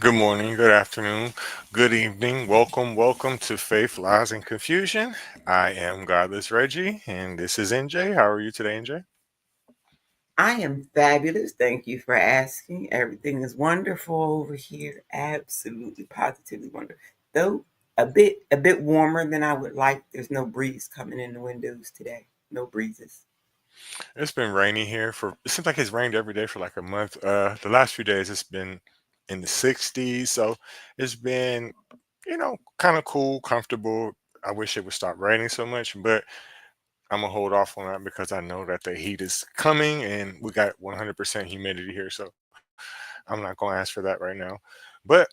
Good morning, good afternoon, good evening. Welcome to Faith, Lies, and Confusion. I am Godless Reggie, and this is NJ. How are you today, NJ? I am fabulous. Thank you for asking. Everything is wonderful over here. Absolutely, positively wonderful. Though a bit warmer than I would like. There's no breeze coming in the windows today. No breezes. It's been rainy here it seems like it's rained every day for like a month. The last few days it's been in the 60s, so it's been, kind of cool, comfortable. I wish it would stop raining so much, but I'm gonna hold off on that because I know that the heat is coming and we got 100% humidity here, so I'm not gonna ask for that right now. But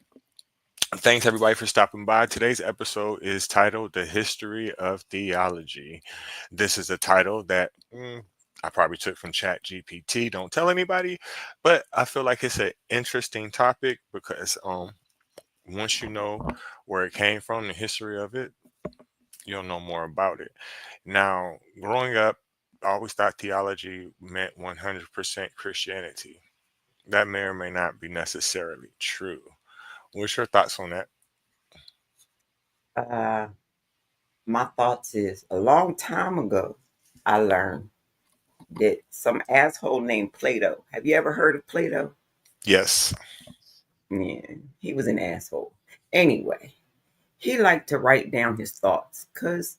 thanks everybody for stopping by. Today's episode is titled The History of Theology. This is a title that I probably took from Chat GPT. Don't tell anybody, but I feel like it's an interesting topic because once you know where it came from, the history of it, you'll know more about it. Now, growing up, I always thought theology meant 100% Christianity. That may or may not be necessarily true. What's your thoughts on that? Uh, my thoughts is a long time ago, I learned that some asshole named Plato. Have you ever heard of Plato? Yes. Yeah, he was an asshole. Anyway, he liked to write down his thoughts because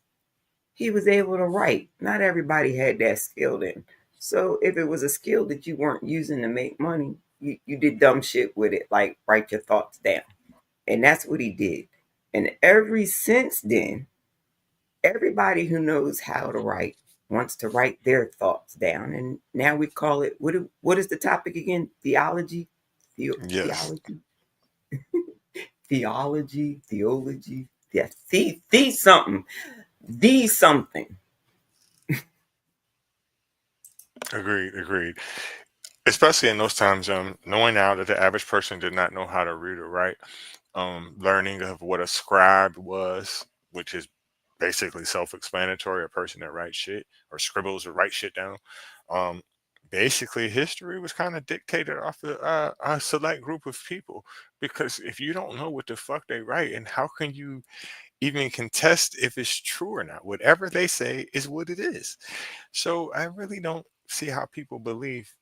he was able to write. Not everybody had that skill then. So if it was a skill that you weren't using to make money, you did dumb shit with it, like write your thoughts down. And that's what he did. And ever since then, everybody who knows how to write wants to write their thoughts down. And now we call it what is the topic again? Theology? Yes. Theology? Theology? Yeah, the something. The something. Agreed. Especially in those times, knowing now that the average person did not know how to read or write, learning of what a scribe was, which is basically self-explanatory, a person that writes shit or scribbles or writes shit down. Um, Basically, history was kind of dictated off a select group of people because if you don't know what the fuck they write, and how can you even contest if it's true or not? Whatever they say is what it is. So I really don't see how people believe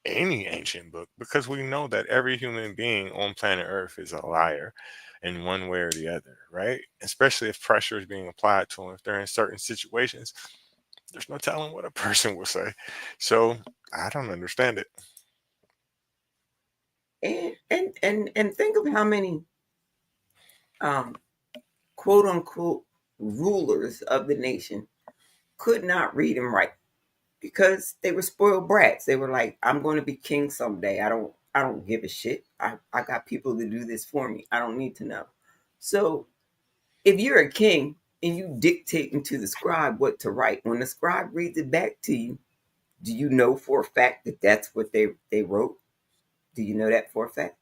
any ancient book because we know that every human being on planet Earth is a liar in one way or the other, right? Especially if pressure is being applied to them. If they're in certain situations, there's no telling what a person will say. So I don't understand it. And think of how many um, quote unquote rulers of the nation could not read and write because they were spoiled brats. They were like, I'm going to be king someday. I don't give a shit. I got people to do this for me. I don't need to know. So if you're a king and you dictating to the scribe what to write, when the scribe reads it back to you, do you know for a fact that that's what they wrote? Do you know that for a fact?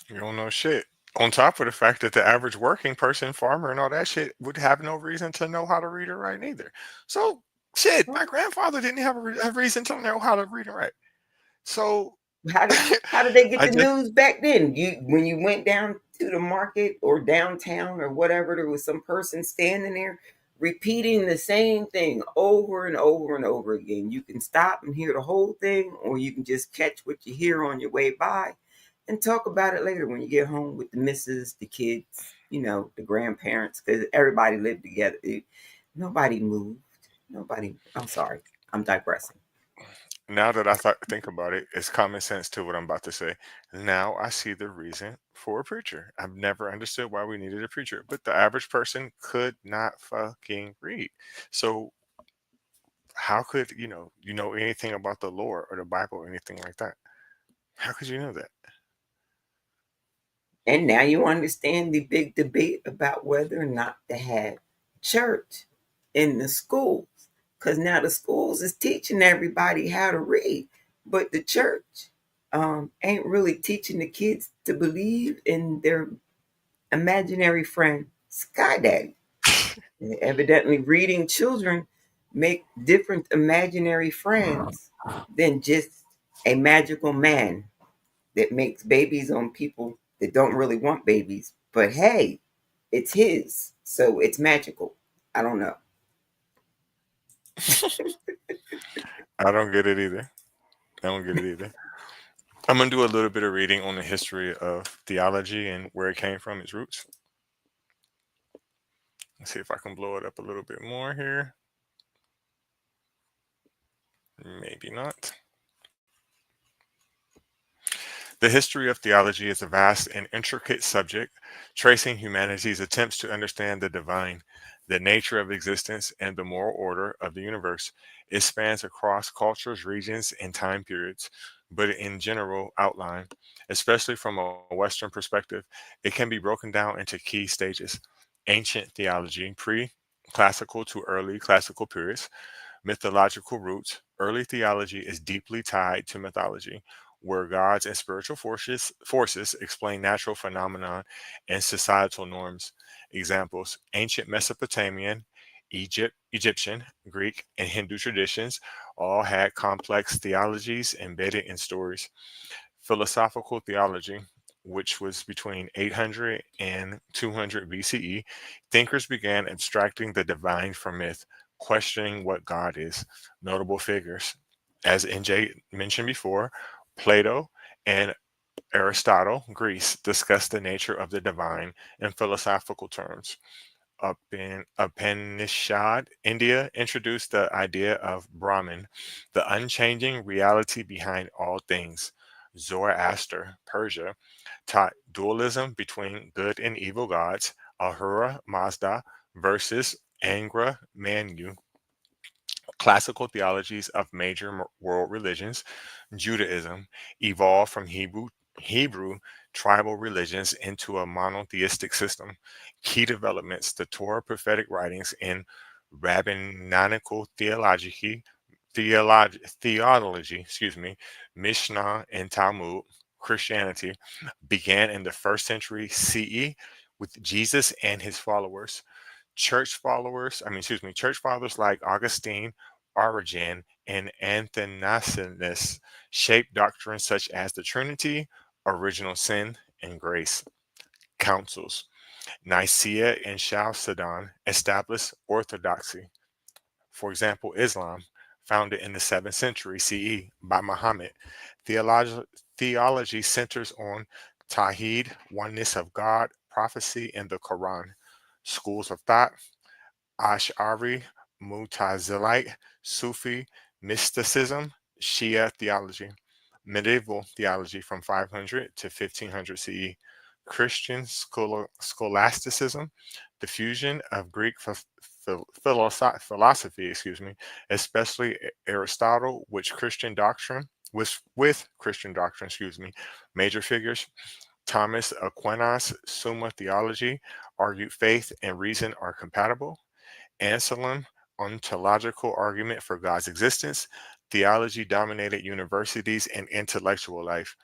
You don't know shit. On top of the fact that the average working person, farmer, and all that shit would have no reason to know how to read or write either. So, shit, my grandfather didn't have a reason to know how to read and write. So, How did they get I the just news back then? You when you went down to the market or downtown or whatever, there was some person standing there repeating the same thing over and over and over again. You can stop and hear the whole thing, or you can just catch what you hear on your way by and talk about it later when you get home with the missus, the kids, the grandparents, because everybody lived together. Nobody moved. Nobody. I'm sorry. I'm digressing. Now that think about it, it's common sense to what I'm about to say. Now I see the reason for a preacher. I've never understood why we needed a preacher, but the average person could not fucking read. So how could you know anything about the lore or the Bible or anything like that? How could you know that? And now you understand the big debate about whether or not to have church in the schools. Because now the schools is teaching everybody how to read, but the church ain't really teaching the kids to believe in their imaginary friend, Sky Daddy. Evidently, reading children make different imaginary friends than just a magical man that makes babies on people that don't really want babies, but hey, it's his, so it's magical. I don't know. I don't get it either. I don't get it either. I'm gonna do a little bit of reading on the history of theology and where it came from, its roots. Let's see if I can blow it up a little bit more here. Maybe not. The history of theology is a vast and intricate subject, tracing humanity's attempts to understand the divine, the nature of existence, and the moral order of the universe. It spans across cultures, regions, and time periods, but in general outline, especially from a Western perspective, it can be broken down into key stages. Ancient theology, pre classical to early classical periods. Mythological roots. Early theology is deeply tied to mythology, where gods and spiritual forces explain natural phenomena and societal norms. Examples: ancient Mesopotamian, Egyptian, Greek, and Hindu traditions all had complex theologies embedded in stories. Philosophical theology, which was between 800 and 200 BCE, thinkers began abstracting the divine from myth, questioning what God is. Notable figures, as NJ mentioned before, Plato and Aristotle, Greece, discussed the nature of the divine in philosophical terms. Up in Upanishad, India introduced the idea of Brahman, the unchanging reality behind all things. Zoroaster, Persia, taught dualism between good and evil gods, Ahura Mazda versus Angra Mainyu. Classical theologies of major world religions, Judaism, evolved from Hebrew tribal religions into a monotheistic system. Key developments: the Torah, prophetic writings, and rabbinical theology, Mishnah and Talmud. Christianity began in the first century CE with Jesus and his followers. Church fathers like Augustine, Origen, and Athanasius shaped doctrines such as the Trinity, original sin, and grace. Councils: Nicaea and Chalcedon established orthodoxy. For example, Islam, founded in the 7th century CE by Muhammad. Theology, theology centers on Tawhid, oneness of God, prophecy, and the Quran. Schools of thought: Ash'ari, Mutazilite, Sufi, mysticism, Shia theology. Medieval theology from 500 to 1500 CE. Christian scholasticism, the fusion of Greek philosophy, especially Aristotle, with Christian doctrine, Major figures: Thomas Aquinas, Summa Theology, argued faith and reason are compatible. Anselm, ontological argument for God's existence. Theology dominated universities and intellectual life.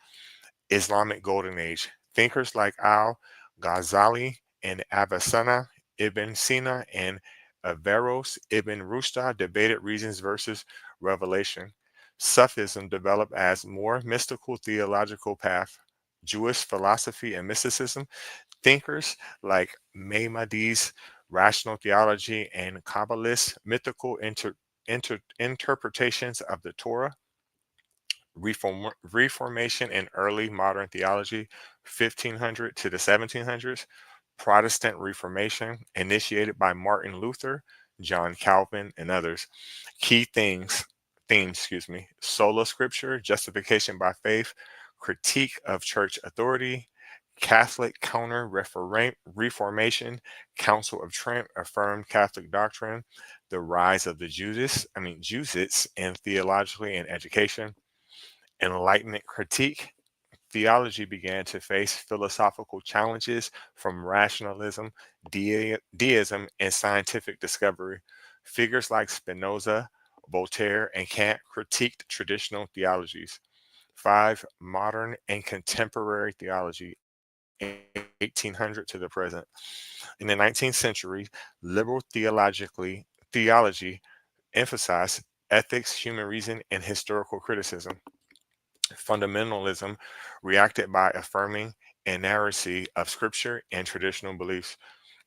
Islamic Golden Age. Thinkers like Al Ghazali and Avicenna, Ibn Sina, and Averroes Ibn Rushd debated reasons versus revelation. Sufism developed as more mystical theological path. Jewish philosophy and mysticism. Thinkers like Maimonides, rational theology, and Kabbalist mythical interpretations of the Torah. Reformation in early modern theology, 1500 to the 1700s. Protestant Reformation, initiated by Martin Luther, John Calvin, and others. Key sola scripture, justification by faith, critique of church authority, Catholic counter Reformation, Council of Trent affirmed Catholic doctrine, the rise of the Jesuits in theologically and education, Enlightenment critique. Theology began to face philosophical challenges from rationalism, deism, and scientific discovery. Figures like Spinoza, Voltaire, and Kant critiqued traditional theologies. 5. Modern and contemporary theology, 1800 to the present. In the 19th century, liberal theology emphasized ethics, human reason, and historical criticism. Fundamentalism reacted by affirming inerrancy of scripture and traditional beliefs.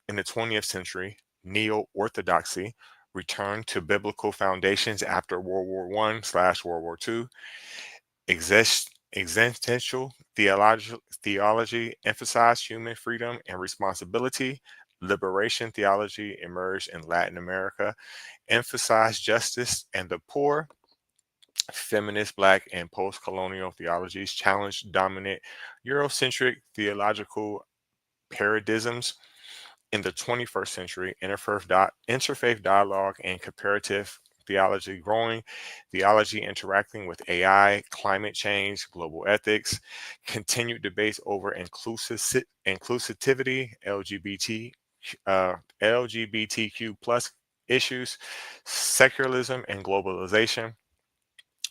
In the 20th century, neo orthodoxy returned to biblical foundations after World War I/World War II. Existential theology emphasized human freedom and responsibility. Liberation theology emerged in Latin America, emphasized justice and the poor. Feminist, black, and post colonial theologies challenged dominant Eurocentric theological paradigms. In the 21st century, interfaith dialogue and comparative theology growing, theology interacting with AI, climate change, global ethics, continued debates over inclusivity, LGBTQ plus issues, secularism, and globalization.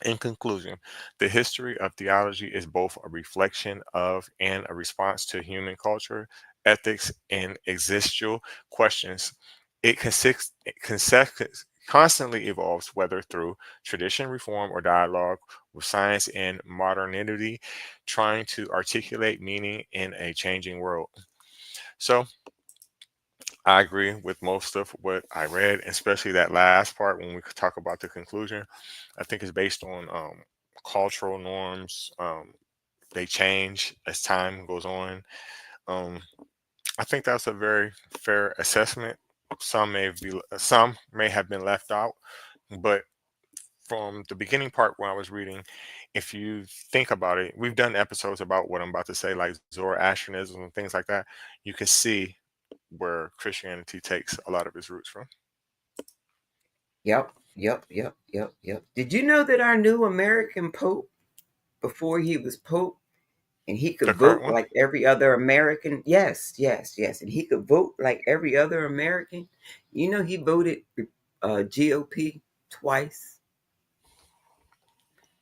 In conclusion, the history of theology is both a reflection of and a response to human culture, ethics, and existential questions. It constantly evolves, whether through tradition, reform, or dialogue with science and modernity, trying to articulate meaning in a changing world. So, I agree with most of what I read, especially that last part when we talk about the conclusion. I think it's based on cultural norms. They change as time goes on. Um, I think that's a very fair assessment. Some may have been left out, but from the beginning part when I was reading, if you think about it, we've done episodes about what I'm about to say, like Zoroastrianism and things like that. You can see where Christianity takes a lot of its roots from. Yep, yep. Did you know that our new American Pope, before he was Pope, and he The could current vote one? like every other American? Yes. And he could vote like every other American. You know, he voted GOP twice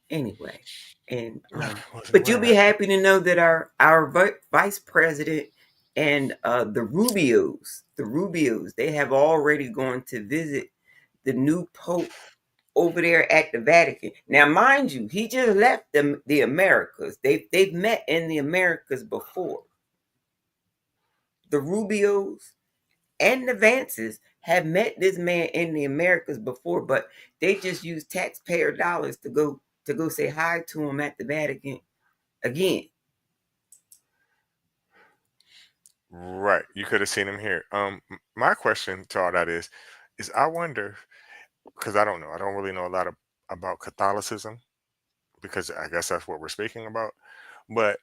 anyway. And No, I wasn't but aware you'll of be that. happy to know that our vice president and the Rubios, they have already gone to visit the new Pope over there at the Vatican. Now, mind you, he just left the Americas. They've met in the Americas before. The Rubios and the Vances have met this man in the Americas before, but they just use taxpayer dollars to go say hi to him at the Vatican again. Right. You could have seen him here. My question to all that is I wonder, because I don't know, I don't really know a lot about Catholicism, because I guess that's what we're speaking about. But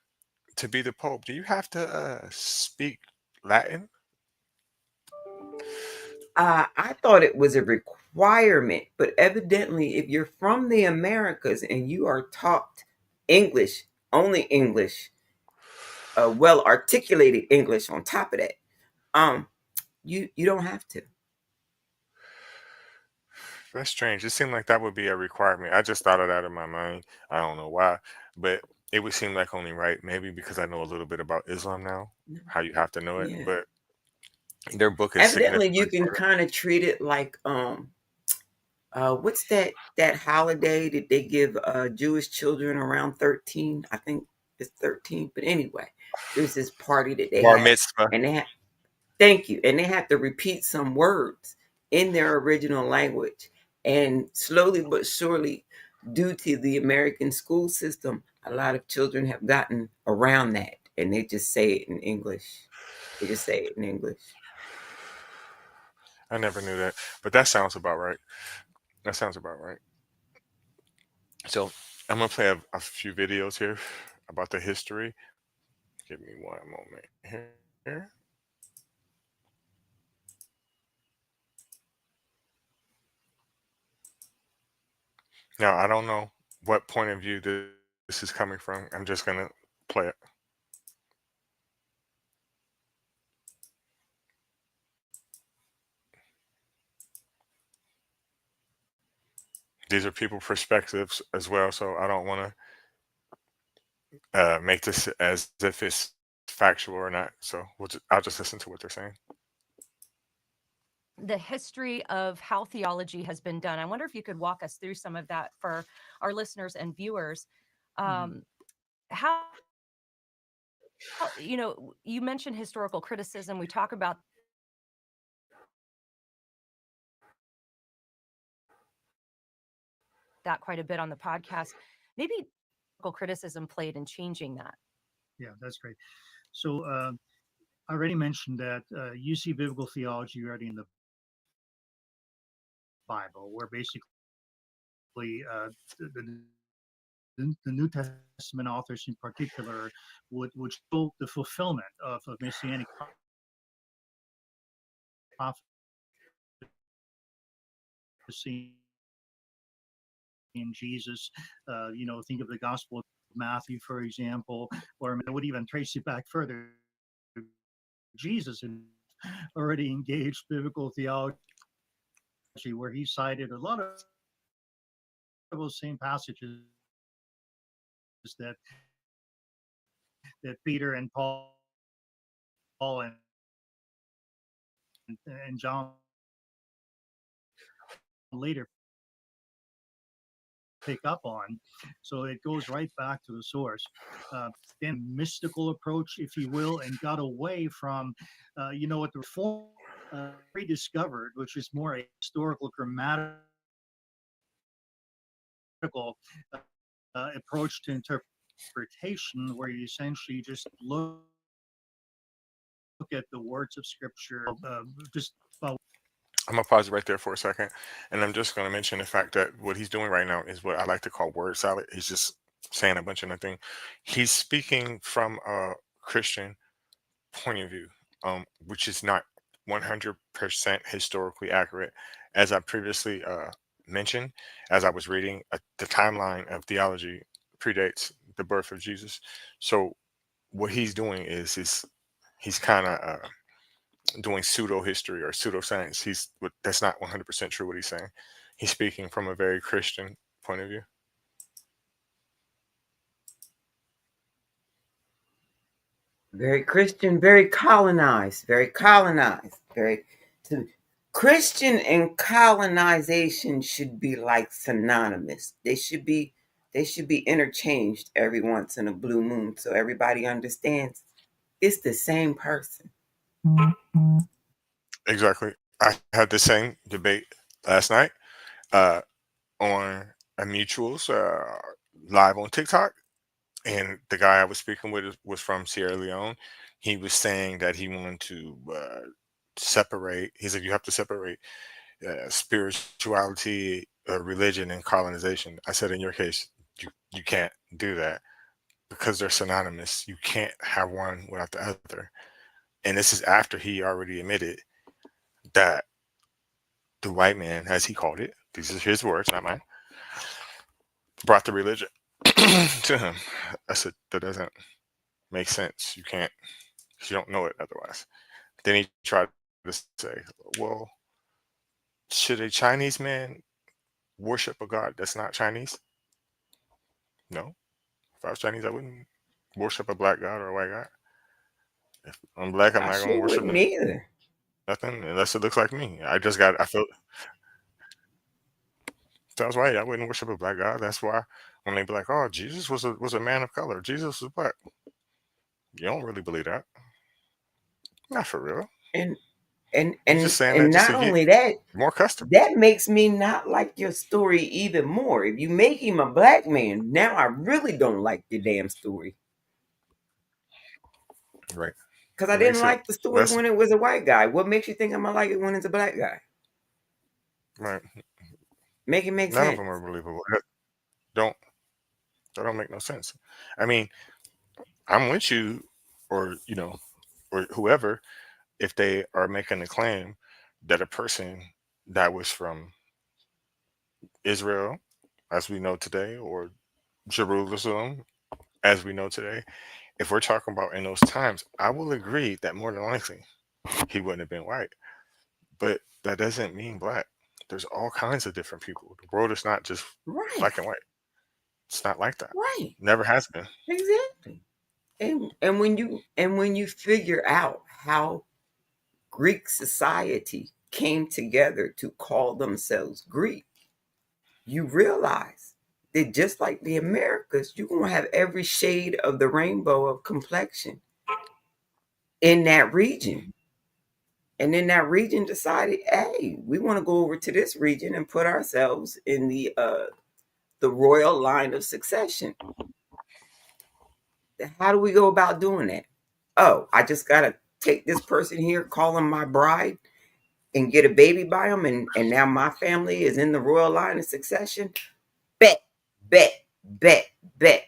to be the Pope, do you have to speak Latin? I thought it was a requirement, but evidently, if you're from the Americas and you are taught English, only English, well articulated English on top of that, um, you don't have to. That's strange. It seemed like that would be a requirement. I just thought of that in my mind. I don't know why, but it would seem like only right. Maybe because I know a little bit about Islam now, how you have to know it. Yeah, But their book is evidently you significantly can shorter. kind of treat it like what's that holiday that they give Jewish children around 13? I think it's 13. But anyway, there's this party that they Bar have, mitzvah. and they have thank you, and they have to repeat some words in their original language. And slowly but surely, due to the American school system, a lot of children have gotten around that, and they just say it in English. They just say it in English. I never knew that, but that sounds about right. That sounds about right. So I'm gonna play a few videos here about the history. Give me one moment here. Now I don't know what point of view this is coming from. I'm just gonna play it. These are people perspectives as well, so I don't want to make this as if it's factual or not. So I'll just listen to what they're saying. The history of how theology has been done. I wonder if you could walk us through some of that for our listeners and viewers. How, you mentioned historical criticism. We talk about that quite a bit on the podcast. Maybe historical criticism played in changing that. Yeah, that's great. So I already mentioned that you see biblical theology already in the Bible, where basically the New Testament authors in particular would show the fulfillment of messianic prophecy in Jesus. Think of the Gospel of Matthew, for example, or I would even trace it back further. Jesus had already engaged biblical theology, where he cited a lot of those same passages that Peter and Paul and John later pick up on. So it goes right back to the source. Then mystical approach, if you will, and got away from, what the Reform rediscovered, which is more a historical grammatical approach to interpretation, where you essentially just look at the words of Scripture, just I'm gonna pause it right there for a second, and I'm just gonna mention the fact that what he's doing right now is what I like to call word salad. He's just saying a bunch of nothing. He's speaking from a Christian point of view, which is not 100% historically accurate. As I previously mentioned, as I was reading, the timeline of theology predates the birth of Jesus. So what he's doing is he's kind of doing pseudo history or pseudoscience. That's not 100% true what he's saying. He's speaking from a very Christian point of view. Very Christian, very colonized, very so Christian and colonization should be like synonymous. They should be interchanged every once in a blue moon so everybody understands it's the same person. Exactly. I had the same debate last night uh, on a mutuals live on TikTok, and the guy I was speaking with was from Sierra Leone. He was saying that he wanted to separate. He said you have to separate spirituality, religion, and colonization. I said in your case, you can't do that because they're synonymous. You can't have one without the other. And this is after he already admitted that the white man, as he called it, these are his words, not mine, brought the religion to him. I said that doesn't make sense. You can't. You don't know it otherwise. Then he tried to say, well, should a Chinese man worship a god that's not Chinese? No. If I was Chinese, I wouldn't worship a black god or a white god. If I'm black, I'm I not going to sure worship wouldn't either. nothing unless it looks like me. I feel, if I was white, I wouldn't worship a black god. That's why when they be like, oh, Jesus was a man of color. Jesus was black. You don't really believe that. Not for real. And and You're and just saying that and just not to get only that, more customers. that makes me not like your story even more. If you make him a black man, now I really don't like your damn story. Right. Because I It didn't makes it like the story less when it was a white guy. What makes you think I'm gonna like it when it's a black guy? right. Make it make None of sense. them are believable. Don't that don't make no sense. I mean, I'm with you, or or whoever, if they are making a claim that a person that was from Israel, as we know today, or Jerusalem, as we know today, if we're talking about in those times, I will agree that more than likely he wouldn't have been white. But that doesn't mean black. There's all kinds of different people. The world is not just Right, black and white. It's not like that. right, Never has been. exactly. And when you figure out how Greek society came together to call themselves Greek, you realize that just like the Americas, you're going to have every shade of the rainbow of complexion in that region. And then that region decided, hey, we want to go over to this region and put ourselves in the royal line of succession. How do we go about doing that? Oh, I just gotta take this person here, call him my bride, and get a baby by him, and now my family is in the royal line of succession. Bet, bet, bet, bet.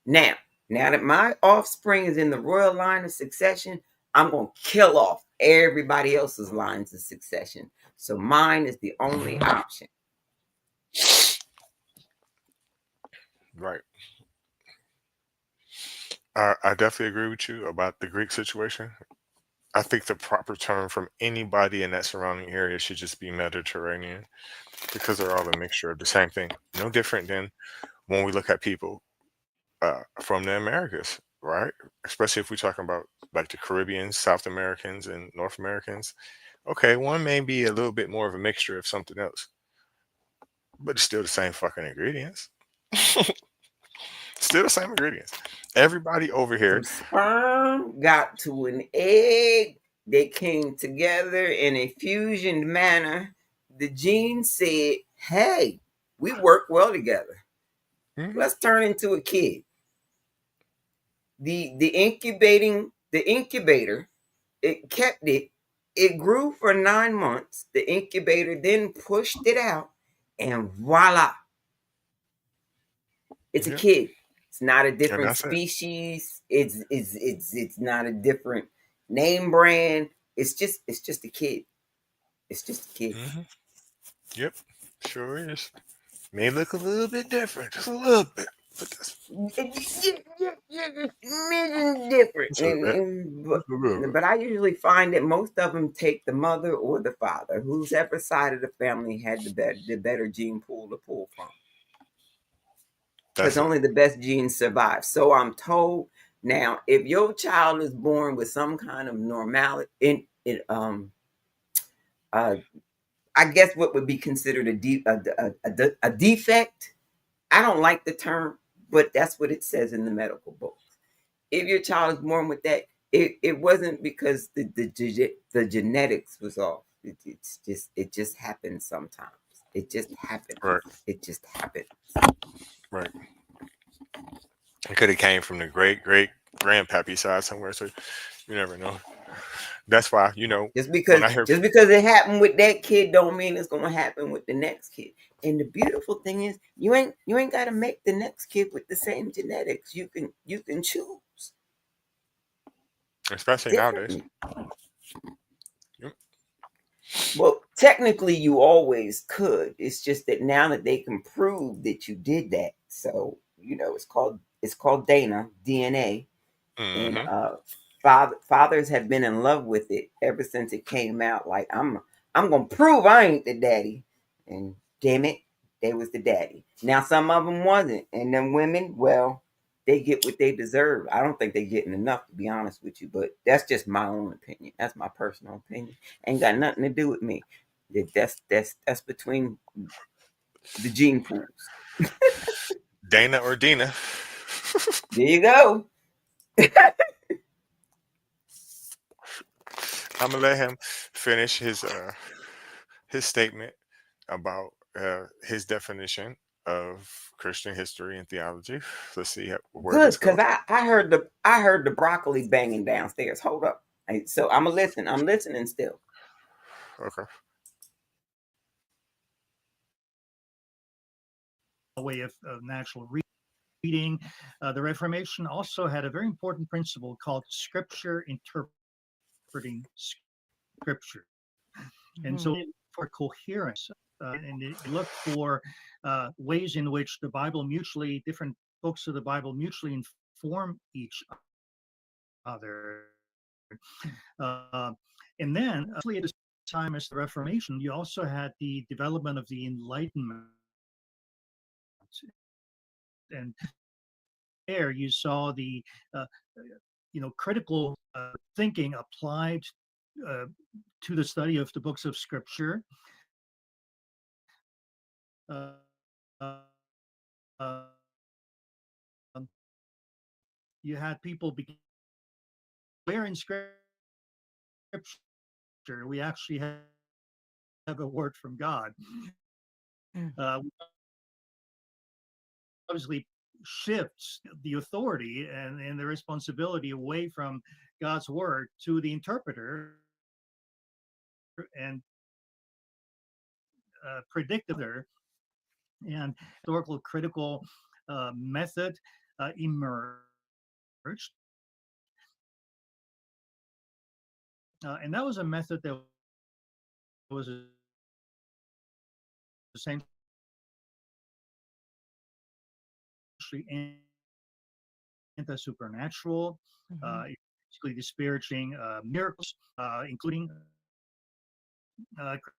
Now, now that my offspring is in the royal line of succession, I'm gonna kill off everybody else's lines of succession. So mine is the only option. Right. I definitely agree with you about the Greek situation. I think the proper term from anybody in that surrounding area should just be Mediterranean because they're all a mixture of the same thing. No different than when we look at people from the Americas, right? Especially if we're talking about like the Caribbeans, South Americans, and North Americans. Okay, one may be a little bit more of a mixture of something else, but it's still the same fucking ingredients. Still the same ingredients. Everybody over here, Some sperm got to an egg. They came together in a fusion manner. The gene said, hey, we work well together. mhm, Let's turn into a kid. The incubator, it kept it. It grew for 9 months. The incubator then pushed it out, and voila, it's a yeah, kid. It's not a and different that's it. species. It's not a different name brand. It's just a kid. It's just a kid. Hmm. Yep, sure is. May look a little bit different, just a little bit, but that's Different. just a little bit, just a little bit. But I usually find that most of them take the mother or the father, whose ever side of the family had the better gene pool to pull from. Because That's it. only the best genes survive. So I'm told. Now, if your child is born with some kind of normality, uh, I guess what would be considered a defect. I don't like the term, but that's what it says in the medical books. If your child is born with that, it wasn't because the genetics was off. It just happens sometimes. It just happens. Right, It just happens. right. It could have came from the great grandpappy side somewhere, so you never know. That's why Just when because I hear just because it happened with that kid don't mean it's gonna happen with the next kid. And the beautiful thing is you ain't gotta make the next kid with the same genetics. You can choose especially nowadays. differently. Yep. Well, technically you always could. It's just that now that they can prove that you did that. So, it's called DNA. And Hmm. fathers have been in love with it ever since it came out. Like I'm gonna prove I ain't the daddy, and damn it, they was the daddy. Now some of them wasn't, and then women, well, they get what they deserve. I don't think they getting enough, to be honest with you, but that's just my own opinion. That's my personal opinion. Ain't got nothing to do with me. That's between the gene pools. Dana or Dina. There you go. I'm gonna let him finish his statement about his definition of Christian history and theology. Let's see where Good, this because goes. I heard the broccoli banging downstairs. Hold up. So I'm a listen. I'm listening still. Okay. A way of natural reading. The Reformation also had a very important principle called scripture interpreting scripture. And so Mhm. for coherence, and it looked for ways in which the Bible different books of the Bible mutually inform each other. Uh, and then, at the time as the Reformation, you also had the development of the Enlightenment. And there you saw the critical thinking applied uh, to the study of the books of Scripture. Uh, you had people where in scripture we actually have a word from God. Obviously shifts the authority and the responsibility away from God's word to the interpreter and predictor, and historical critical method emerged. And that was a method that was essentially anti-supernatural, basically disparaging miracles, including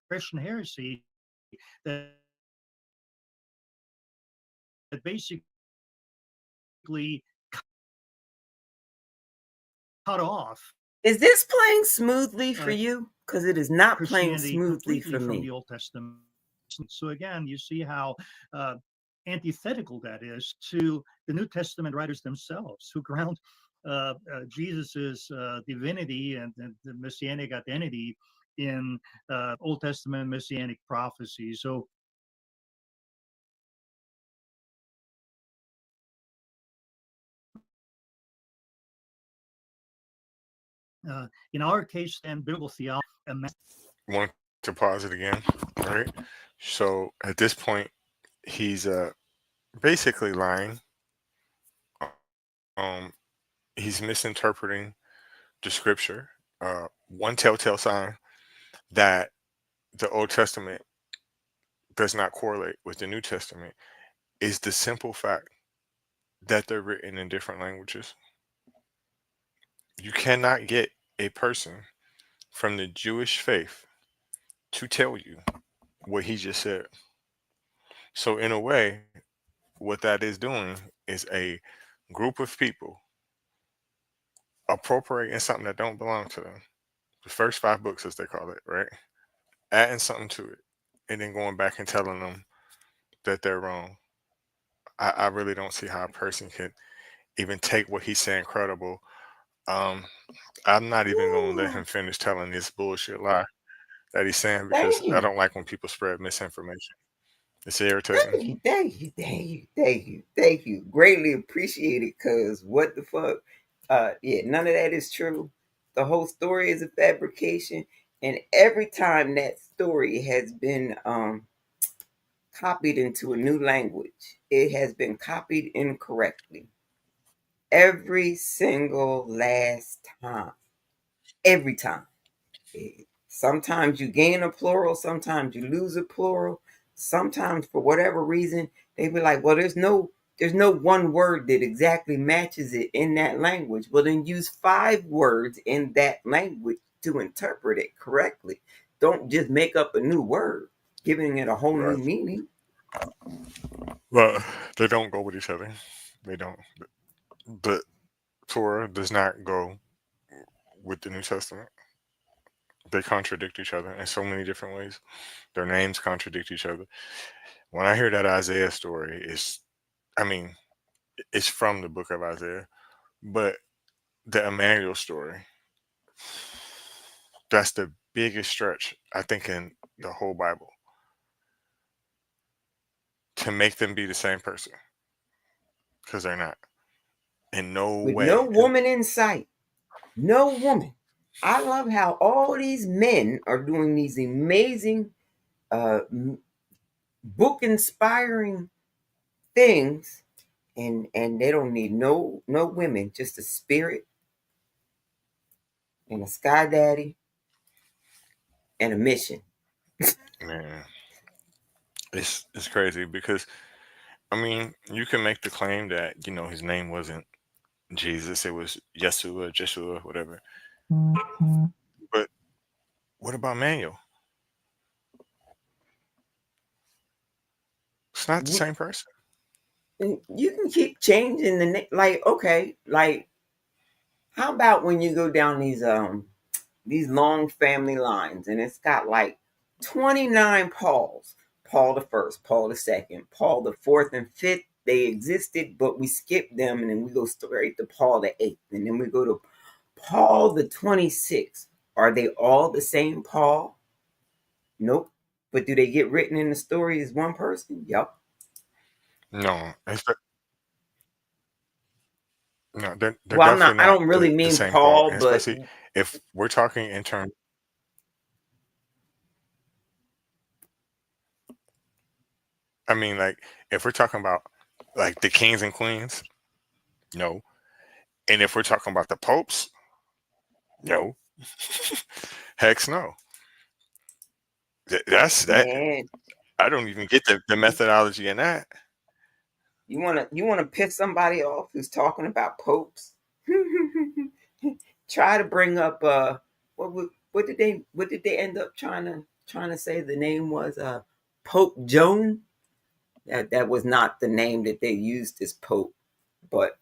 Christian heresy that basically cut off Is this playing smoothly for you? Because it is not playing Christianity smoothly completely for from me. the Old Testament. So again, you see how antithetical that is to the New Testament writers themselves, who ground Jesus's divinity and the messianic identity in Old Testament messianic prophecy. So in our case, then biblical theology. Want to pause it again, right? So at this point, he's basically lying. Um, he's misinterpreting the scripture. One telltale sign that the Old Testament does not correlate with the New Testament is the simple fact that they're written in different languages. You cannot get a person from the Jewish faith to tell you what he just said. So, in a way, what that is doing is a group of people appropriating something that don't belong to them. The first five books, as they call it, right? Adding something to it, and then going back and telling them that they're wrong. I really don't see how a person could even take what he's saying credible. Um, I'm not even going to let Ooh, him finish telling this bullshit lie that he's saying because thank I you. don't like when people spread misinformation. It's irritating. Thank you. Thank you. Thank you. Thank you. Thank you. Greatly appreciate it. Cause what the fuck? Yeah, none of that is true. The whole story is a fabrication. And every time that story has been copied into a new language, it has been copied incorrectly. Every single last time. Every time. Sometimes you gain a plural, sometimes you lose a plural. Sometimes for whatever reason, they be like, well, there's no one word that exactly matches it in that language. Well, then use 5 words in that language to interpret it correctly. Don't just make up a new word, giving it a whole new Right. meaning. Well, they don't go with each other. They don't. The Torah does not go with the New Testament. They contradict each other in so many different ways. Their names contradict each other. When I hear that Isaiah story, I mean, it's from the book of Isaiah, but the Emmanuel story, that's the biggest stretch, I think, in the whole Bible to make them be the same person because they're not in no With no way. And woman in sight. No woman. I love how all these men are doing these amazing uh, book inspiring things, and they don't need no women, just a spirit and a sky daddy and a mission. man, it's crazy because I mean, you can make the claim that his name wasn't Jesus, it was Yeshua, Jeshua, whatever. But what about Manuel? It's not the same person. You can keep changing the name. Like, okay, like how about when you go down these long family lines and it's got like 29 Pauls. Paul the first, Paul the second, Paul the fourth and fifth. they existed, but we skip them, and then we go straight to Paul the 8th, and then we go to Paul the 26th. Are they all the same Paul? Nope. But do they get written in the story as one person? Yup. No, no, they're Well, definitely I not don't really the mean same Paul, Paul, and but especially if we're talking in terms. I mean, like if we're talking about like the kings and queens, no, and if we're talking about the popes, no, heck no. That's that. man, I don't even get the methodology in that. you wanna piss somebody off who's talking about popes? Try to bring up what did they end up trying to say the name was Pope Joan? That was not the name that they used as Pope, but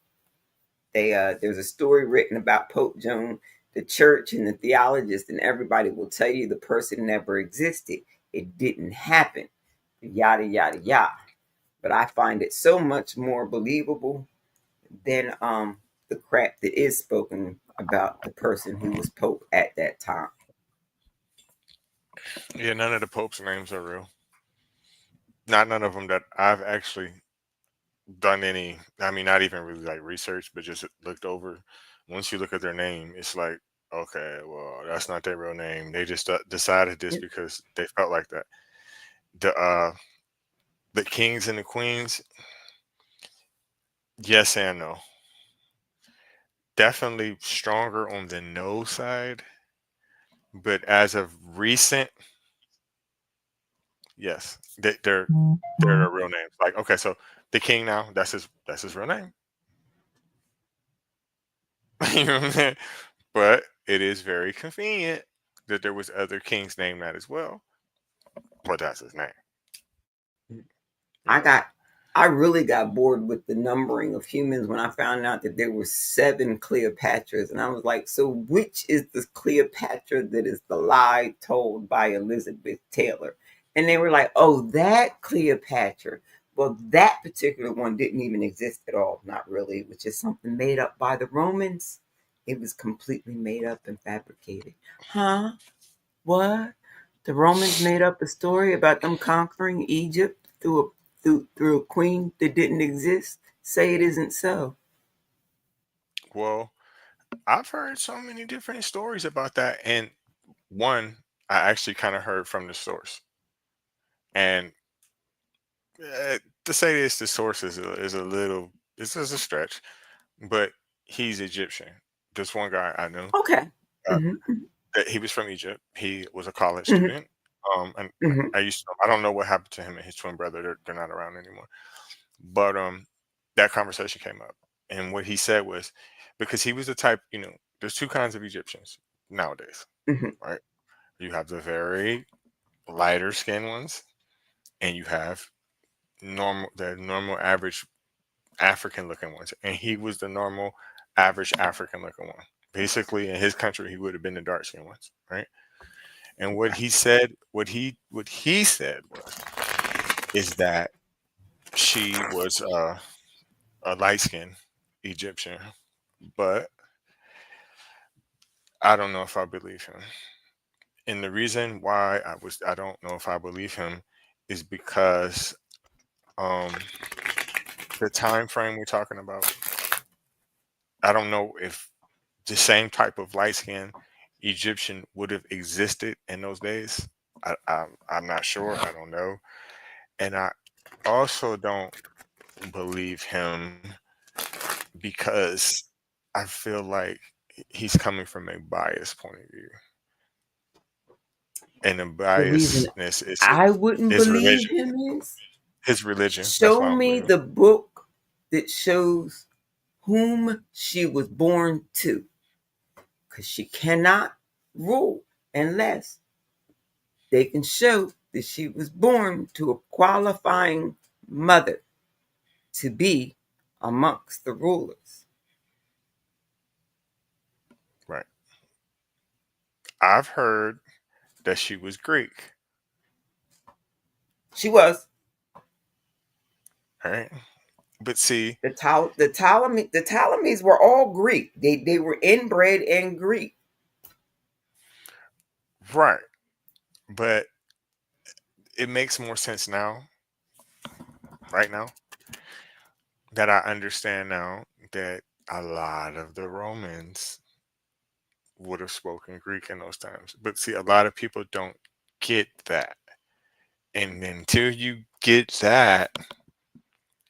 there's a story written about Pope Joan. The church and the theologists and everybody will tell you the person never existed. It didn't happen. Yada yada yada. But I find it so much more believable than the crap that is spoken about the person who was Pope at that time. Yeah, none of the popes' names are real. Not none of them that I've actually done any. I mean, not even really like research, but just looked over. Once you look at their name, it's like, okay, well, that's not their real name. They just decided this because they felt like that. The the kings and the queens, yes and no. Definitely stronger on the no side, but as of recent, yes, they're their real names. Like, okay, so the king now, that's his real name. You know what I'm saying? But it is very convenient that there was other kings named that as well. But that's his name. You I know. got I really got bored with the numbering of humans when I found out that there were 7 Cleopatras, and I was like, so which is the Cleopatra that is the lie told by Elizabeth Taylor? And they were like, oh, that Cleopatra. Well, that particular one didn't even exist at all. Not really. It was just something made up by the Romans. It was completely made up and fabricated. Huh? What? The Romans made up a story about them conquering Egypt through a queen that didn't exist. Say it isn't so. Well, I've heard so many different stories about that, and one I actually kind of heard from the source. And to say this, the source is a little, this is a stretch, but he's Egyptian. This one guy I knew, Okay. uh, Hmm. that he was from Egypt. He was a college Hmm. student. And Hmm. I used to, I don't know what happened to him and his twin brother. They're not around anymore. But that conversation came up, and what he said was because he was the type, there's two kinds of Egyptians nowadays, Hmm. right? You have the very lighter skinned ones, and you have the normal average African looking ones, and he was the normal average African looking one. Basically, in his country, he would have been the dark skinned ones, right? And what he said was is that she was a light skinned Egyptian, but I don't know if I believe him. And the reason why I don't know if I believe him is because um the time frame we're talking about, I don't know if the same type of light skinned Egyptian would have existed in those days. I'm not sure. I don't know. And I also don't believe him because I feel like he's coming from a biased point of view. And the The reason biasness is I wouldn't his believe religion. him is His religion. That's show why I don't me believe him. the book that shows whom she was born to, because she cannot rule unless they can show that she was born to a qualifying mother to be amongst the rulers. Right. I've heard that she was Greek. She was. Right. but see, The Ptolemies were all Greek. They were inbred in Greek. right, but it makes more sense now, right now, that I understand now that a lot of the Romans would have spoken Greek in those times. But see, a lot of people don't get that. And until you get that,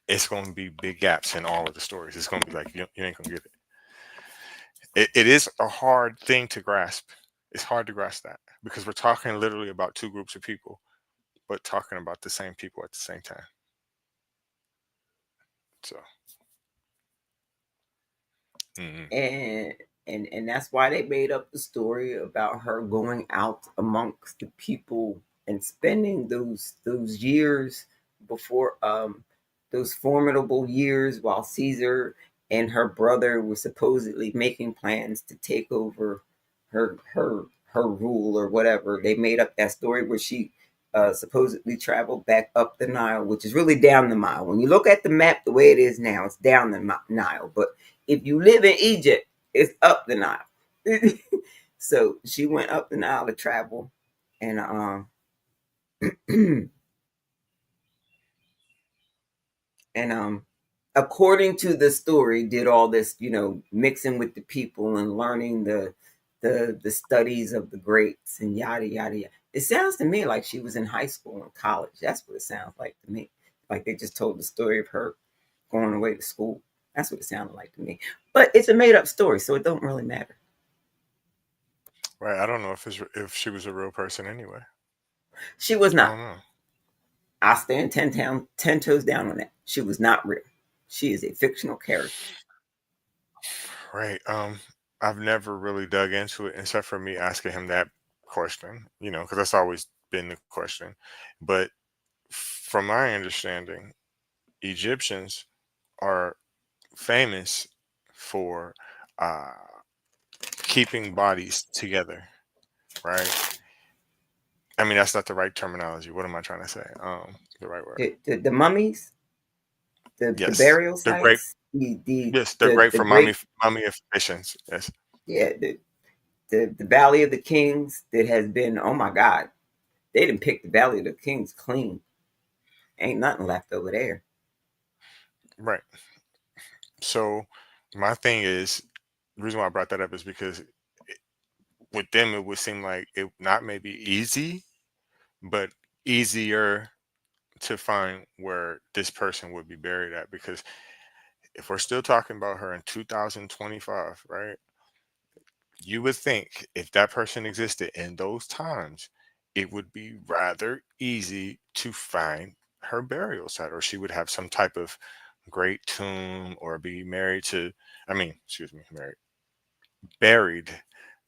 it's going to be big gaps in all of the stories. It's going to be like, you ain't going to get it. It is a hard thing to grasp. It's hard to grasp that because we're talking literally about two groups of people, but talking about the same people at the same time. So, mhm. And that's why they made up the story about her going out amongst the people and spending those years before those formidable years while Caesar and her brother were supposedly making plans to take over her rule or whatever. They made up that story where she supposedly traveled back up the Nile, which is really down the Nile. When you look at the map the way it is now, it's down the Nile. But if you live in Egypt, it's up the Nile. So she went up the Nile to travel, and and according to the story, did all this, mixing with the people and learning the studies of the greats and yada yada yada. It sounds to me like she was in high school and college. That's what it sounds like to me. Like they just told the story of her going away to school. That's what it sounded like to me. But it's a made up story, so it don't really matter. Right. I don't know if she was a real person anyway. She was I not. don't know. I stand 10 toes down on that. She was not real. She is a fictional character. Right. I've never really dug into it except for me asking him that question, because that's always been the question. But from my understanding, Egyptians are famous for uh, keeping bodies together, right? I mean, that's not the right terminology. What am I trying to say? The right word. The mummies, the Yes, burial they're great. sites, the Yes, they're the great the for great, mummifications. Yes. yeah, the Valley of the Kings that has been, oh my God, they didn't pick the Valley of the Kings clean. Ain't nothing left over there. Right. So my thing is, the reason why I brought that up is because with them it would seem like it not maybe easy, but easier to find where this person would be buried at. Because if we're still talking about her in 2025, right? You would think if that person existed in those times, it would be rather easy to find her burial site, or she would have some type of great tomb, or be married to, I mean, excuse me, married, buried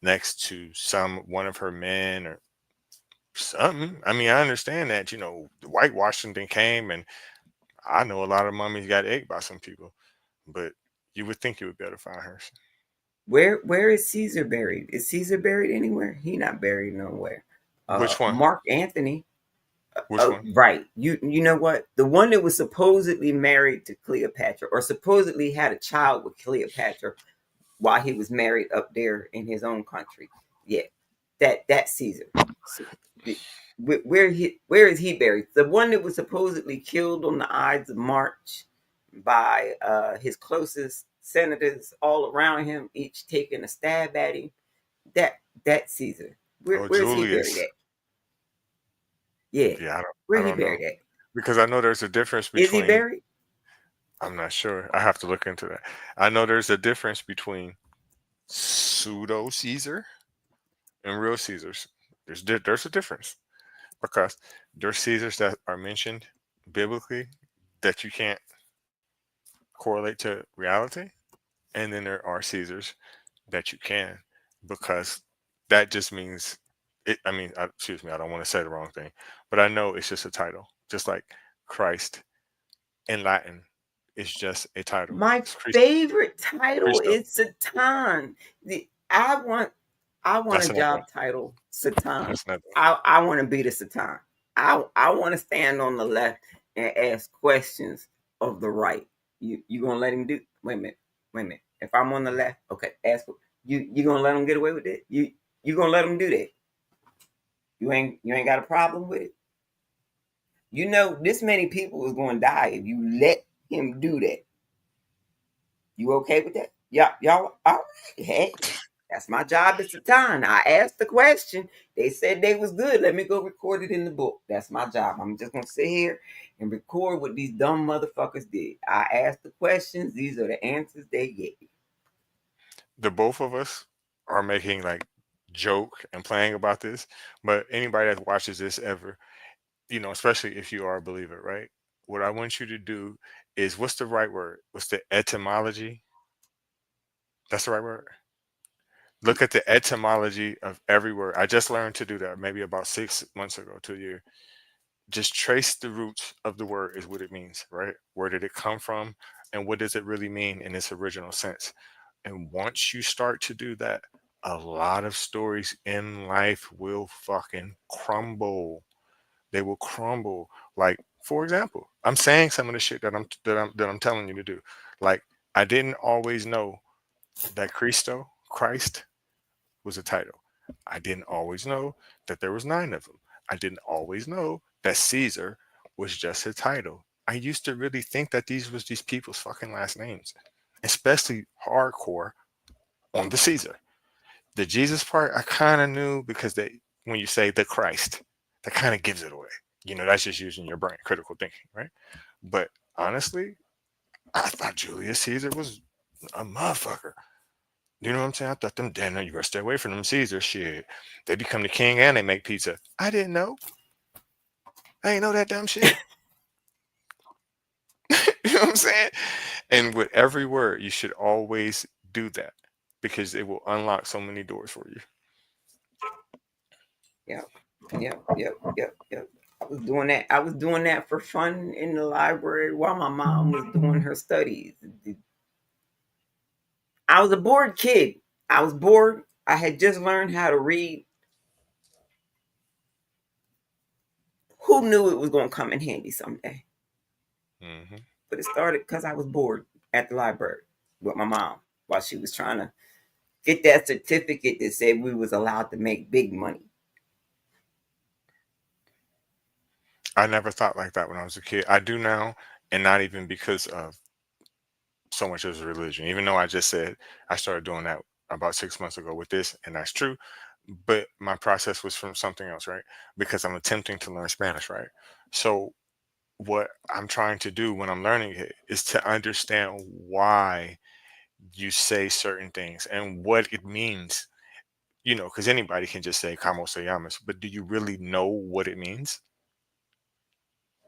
next to one of her men or something. I mean, I understand that, the White Washington came, and I know a lot of mummies got ate by some people, but you would think you would be able to find hers. Where is Caesar buried? Is Caesar buried anywhere? He not buried nowhere. Which one? Mark Antony. Which Oh, one? right. You know what? The one that was supposedly married to Cleopatra, or supposedly had a child with Cleopatra while he was married up there in his own country. Yeah, that Caesar. So, where is he buried? The one that was supposedly killed on the Ides of March by his closest senators all around him, each taking a stab at him. That Caesar. Oh, Where's he buried Julius. at? Yeah, Yeah, where I he don't know, buried at? because I know there's a difference Is he between. buried? I'm not sure. I have to look into that. I know there's a difference between pseudo Caesar and real Caesars. There's a difference because there's Caesars that are mentioned biblically that you can't correlate to reality, and then there are Caesars that you can, because that just means it. I mean, excuse me, I don't want to say the wrong thing, but I know it's just a title, just like Christ in Latin is just a title. My It's Christ, favorite title Christo. is Satan. I want That's a another one. job title, Satan. That's another one. I want to be the Satan. I want to stand on the left and ask questions of the right. You gonna let him do? Wait a minute. If I'm on the left, okay, ask you gonna let him get away with it? You gonna let him do that? You ain't got a problem with it? You know, this many people is gonna die if you let him do that. You okay with that? Y'all all right? Hey, that's my job at the time. I asked the question. They said they was good. Let me go record it in the book. That's my job. I'm just gonna sit here and record what these dumb motherfuckers did. I asked the questions. These are the answers they gave. The both of us are making like joke and playing about this, but anybody that watches this ever, especially if you are a believer, right? What I want you to do is, what's the right word? What's the etymology? That's the right word. Look at the etymology of every word. I just learned to do that maybe about 6 months ago to a year. Just trace the roots of the word is what it means, right? Where did it come from? And what does it really mean in its original sense? And once you start to do that, a lot of stories in life will fucking crumble. They will crumble. Like, for example, I'm saying some of the shit that I'm telling you to do. Like, I didn't always know that Christ was a title. I didn't always know that there was 9 of them. I didn't always know that Caesar was just a title. I used to really think that these was these people's fucking last names, especially hardcore on the Caesar. The Jesus part I kind of knew because when you say the Christ, that kind of gives it away. That's just using your brain, critical thinking, right? But honestly, I thought Julius Caesar was a motherfucker. You know what I'm saying? I thought them damn, no, you better stay away from them Caesar shit. They become the king and they make pizza. I didn't know. I ain't know that dumb shit. You know what I'm saying? And with every word, you should always do that because it will unlock so many doors for you. Yep, yep. I was doing that. I was doing that for fun in the library while my mom was doing her studies. I was a bored kid. I was bored. I had just learned how to read. Who knew it was going to come in handy someday? Hmm. But it started because I was bored at the library with my mom while she was trying to get that certificate that said we was allowed to make big money. I never thought like that when I was a kid. I do now, and not even because of so much as religion, even though I just said I started doing that about 6 months ago with this, and that's true. But my process was from something else, right? Because I'm attempting to learn Spanish, right? So what I'm trying to do when I'm learning it is to understand why you say certain things and what it means, because anybody can just say "como se llamas," but do you really know what it means?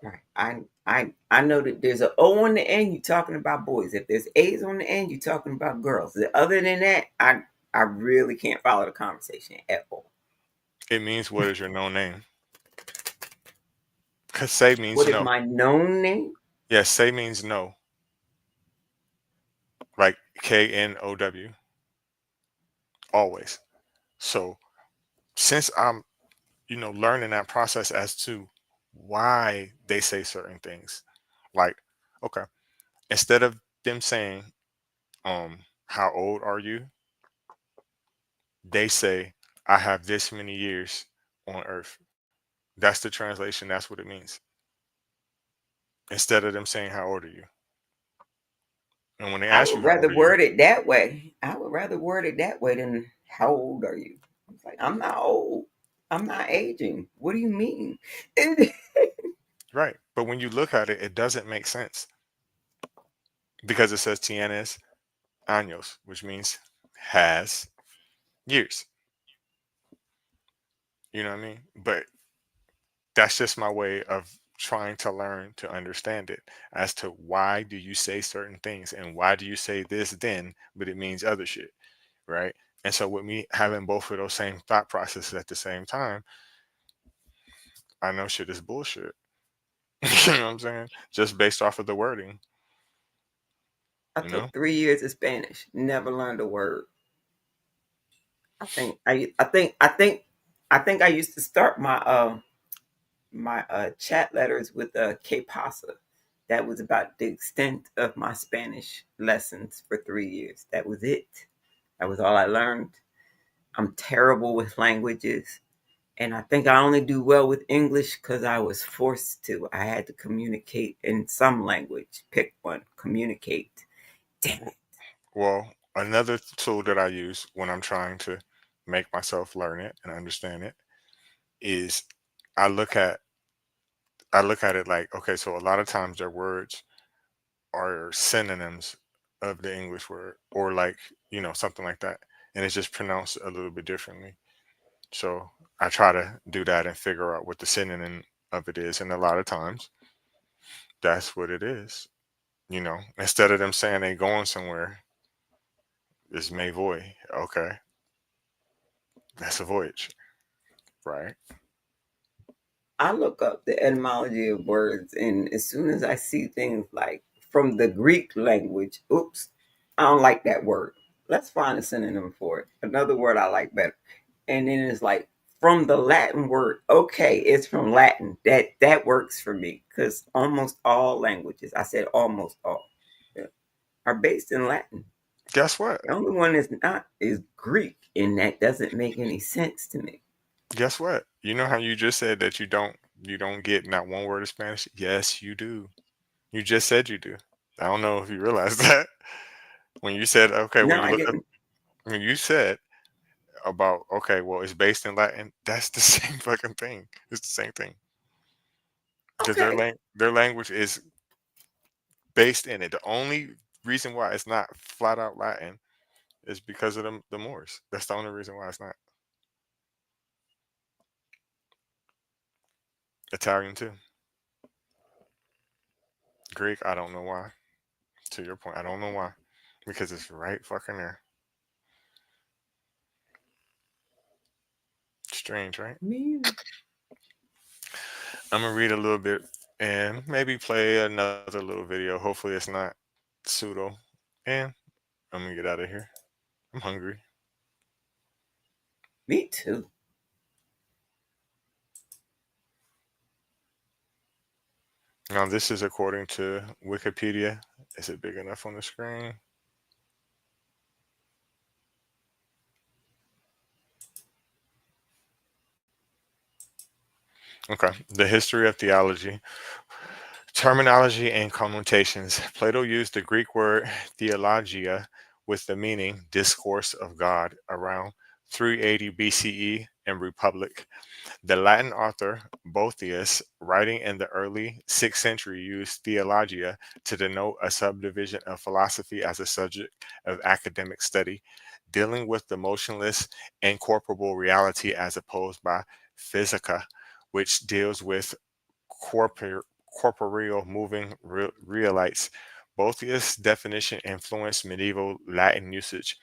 Right. I know that there's an O on the end. You're talking about boys. If there's A's on the end, you're talking about girls. Other than that, I really can't follow the conversation at all. It means what is your known name? Because say means What is no. my known name? Yes, say means no, like KNOW, always. So since I'm, learning that process as to why they say certain things, like, okay, instead of them saying, how old are you? They say, I have this many years on earth. That's the translation. That's what it means. Instead of them saying, how old are you? And when they I ask you, would how old rather are you? word it that way. I would rather word it that way than how old are you? It's like I'm not old. I'm not aging. What do you mean? Right. But when you look at it, it doesn't make sense because it says tienes años, which means has years. You know what I mean? But that's just my way of trying to learn to understand it as to why do you say certain things and why do you say this then, but it means other shit, right? And so with me having both of those same thought processes at the same time, I know shit is bullshit. You know what I'm saying? Just based off of the wording, I you know? took 3 years of Spanish. Never learned a word. I think I used to start my chat letters with que pasa. That was about the extent of my Spanish lessons for 3 years. That was it. That was all I learned. I'm terrible with languages. And I think I only do well with English because I was forced to. I had to communicate in some language. Pick one, communicate. Damn it. Well, another tool that I use when I'm trying to make myself learn it and understand it is I look at I look at it like, okay, so a lot of times their words are synonyms of the English word, or like, something like that. And it's just pronounced a little bit differently. So I try to do that and figure out what the synonym of it is. And a lot of times that's what it is. Instead of them saying they going somewhere, it's may voy. Okay. That's a voyage, right? I look up the etymology of words, and as soon as I see things like from the Greek language, oops, I don't like that word. Let's find a synonym for it. Another word I like better. And then it's like from the Latin word. Okay, it's from Latin. That works for me because almost all languages, I said almost all, yeah, are based in Latin. Guess what? The only one that's not is Greek, and that doesn't make any sense to me. Guess what? You know how you just said that you don't get not one word of Spanish? Yes, you do. You just said you do. I don't know if you realize that. When you said, okay, No, when you I look up, didn't. when you said about, okay, well, it's based in Latin, that's the same fucking thing. It's the same thing. Because Okay. their language is based in it. The only reason why it's not flat out Latin is because of the Moors. That's the only reason why it's not. Italian too. Greek, I don't know why. To your point, I don't know why. Because it's right fucking there. Strange, right? Me either. I'm gonna read a little bit and maybe play another little video. Hopefully it's not pseudo. And I'm gonna get out of here. I'm hungry. Me too. Now this is according to Wikipedia. Is it big enough on the screen? Okay. The history of theology. Terminology and connotations. Plato used the Greek word theologia with the meaning discourse of God around 380 BCE in Republic. The Latin author Boethius, writing in the early 6th century, used theologia to denote a subdivision of philosophy as a subject of academic study, dealing with the motionless, incorporeal reality as opposed by physica, which deals with corpor- corporeal moving realites. Boethius' definition influenced medieval Latin usage.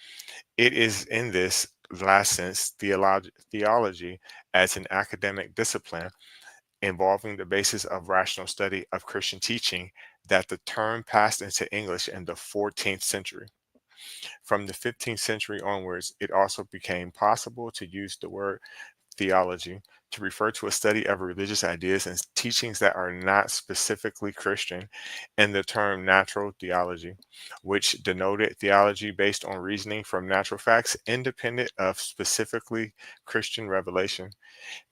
It is in this last sense theology as an academic discipline involving the basis of rational study of Christian teaching that the term passed into English in the 14th century. From the 15th century onwards, it also became possible to use the word theology to refer to a study of religious ideas and teachings that are not specifically Christian, and the term natural theology, which denoted theology based on reasoning from natural facts independent of specifically Christian revelation.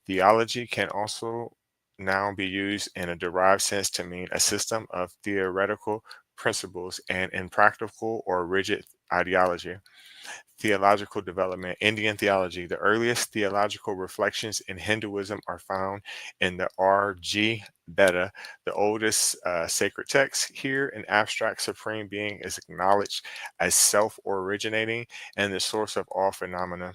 Theology can also now be used in a derived sense to mean a system of theoretical principles and in practical or rigid ideology. Theological development. Indian theology. The earliest theological reflections in Hinduism are found in the R.G. Beda, the oldest sacred text. Here, an abstract supreme being is acknowledged as self originating and the source of all phenomena.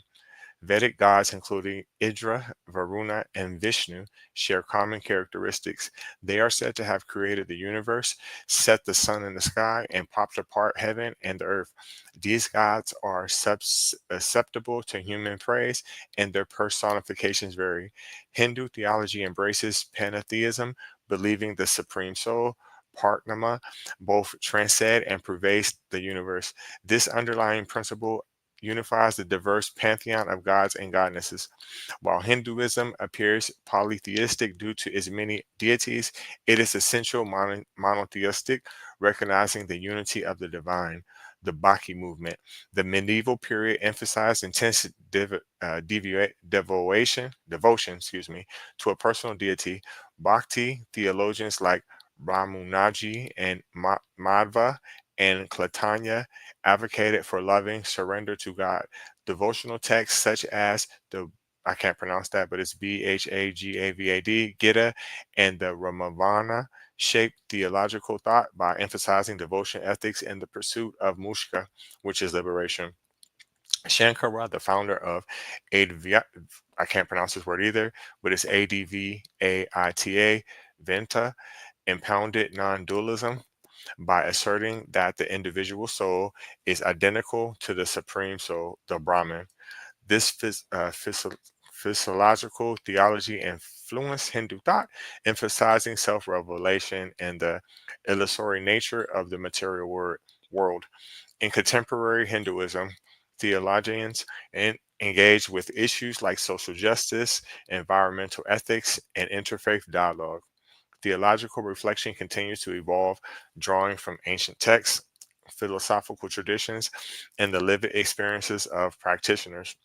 Vedic gods, including Indra, Varuna, and Vishnu, share common characteristics. They are said to have created the universe, set the sun in the sky, and popped apart heaven and the earth. These gods are susceptible to human praise, and their personifications vary. Hindu theology embraces pantheism, believing the supreme soul, Parnama, both transcend and pervades the universe. This underlying principle unifies the diverse pantheon of gods and goddesses. While Hinduism appears polytheistic due to its many deities, it is essential monotheistic, recognizing the unity of the divine. The Bhakti movement. The medieval period emphasized intense devotion, to a personal deity. Bhakti theologians like Brahmanaji and Madhva and Chaitanya advocated for loving surrender to God. Devotional texts such as the I can't pronounce that, but it's Bhagavad, Gita, and the Ramavana shaped theological thought by emphasizing devotion ethics and the pursuit of mushka, which is liberation. Shankara, the founder of Advaita, I can't pronounce this word either, but it's Advaita, Venta, impounded non-dualism by asserting that the individual soul is identical to the supreme soul, the Brahman. This physiological theology influenced Hindu thought, emphasizing self revelation and the illusory nature of the material world. In contemporary Hinduism, theologians engage with issues like social justice, environmental ethics, and interfaith dialogue. Theological reflection continues to evolve, drawing from ancient texts, philosophical traditions, and the lived experiences of practitioners.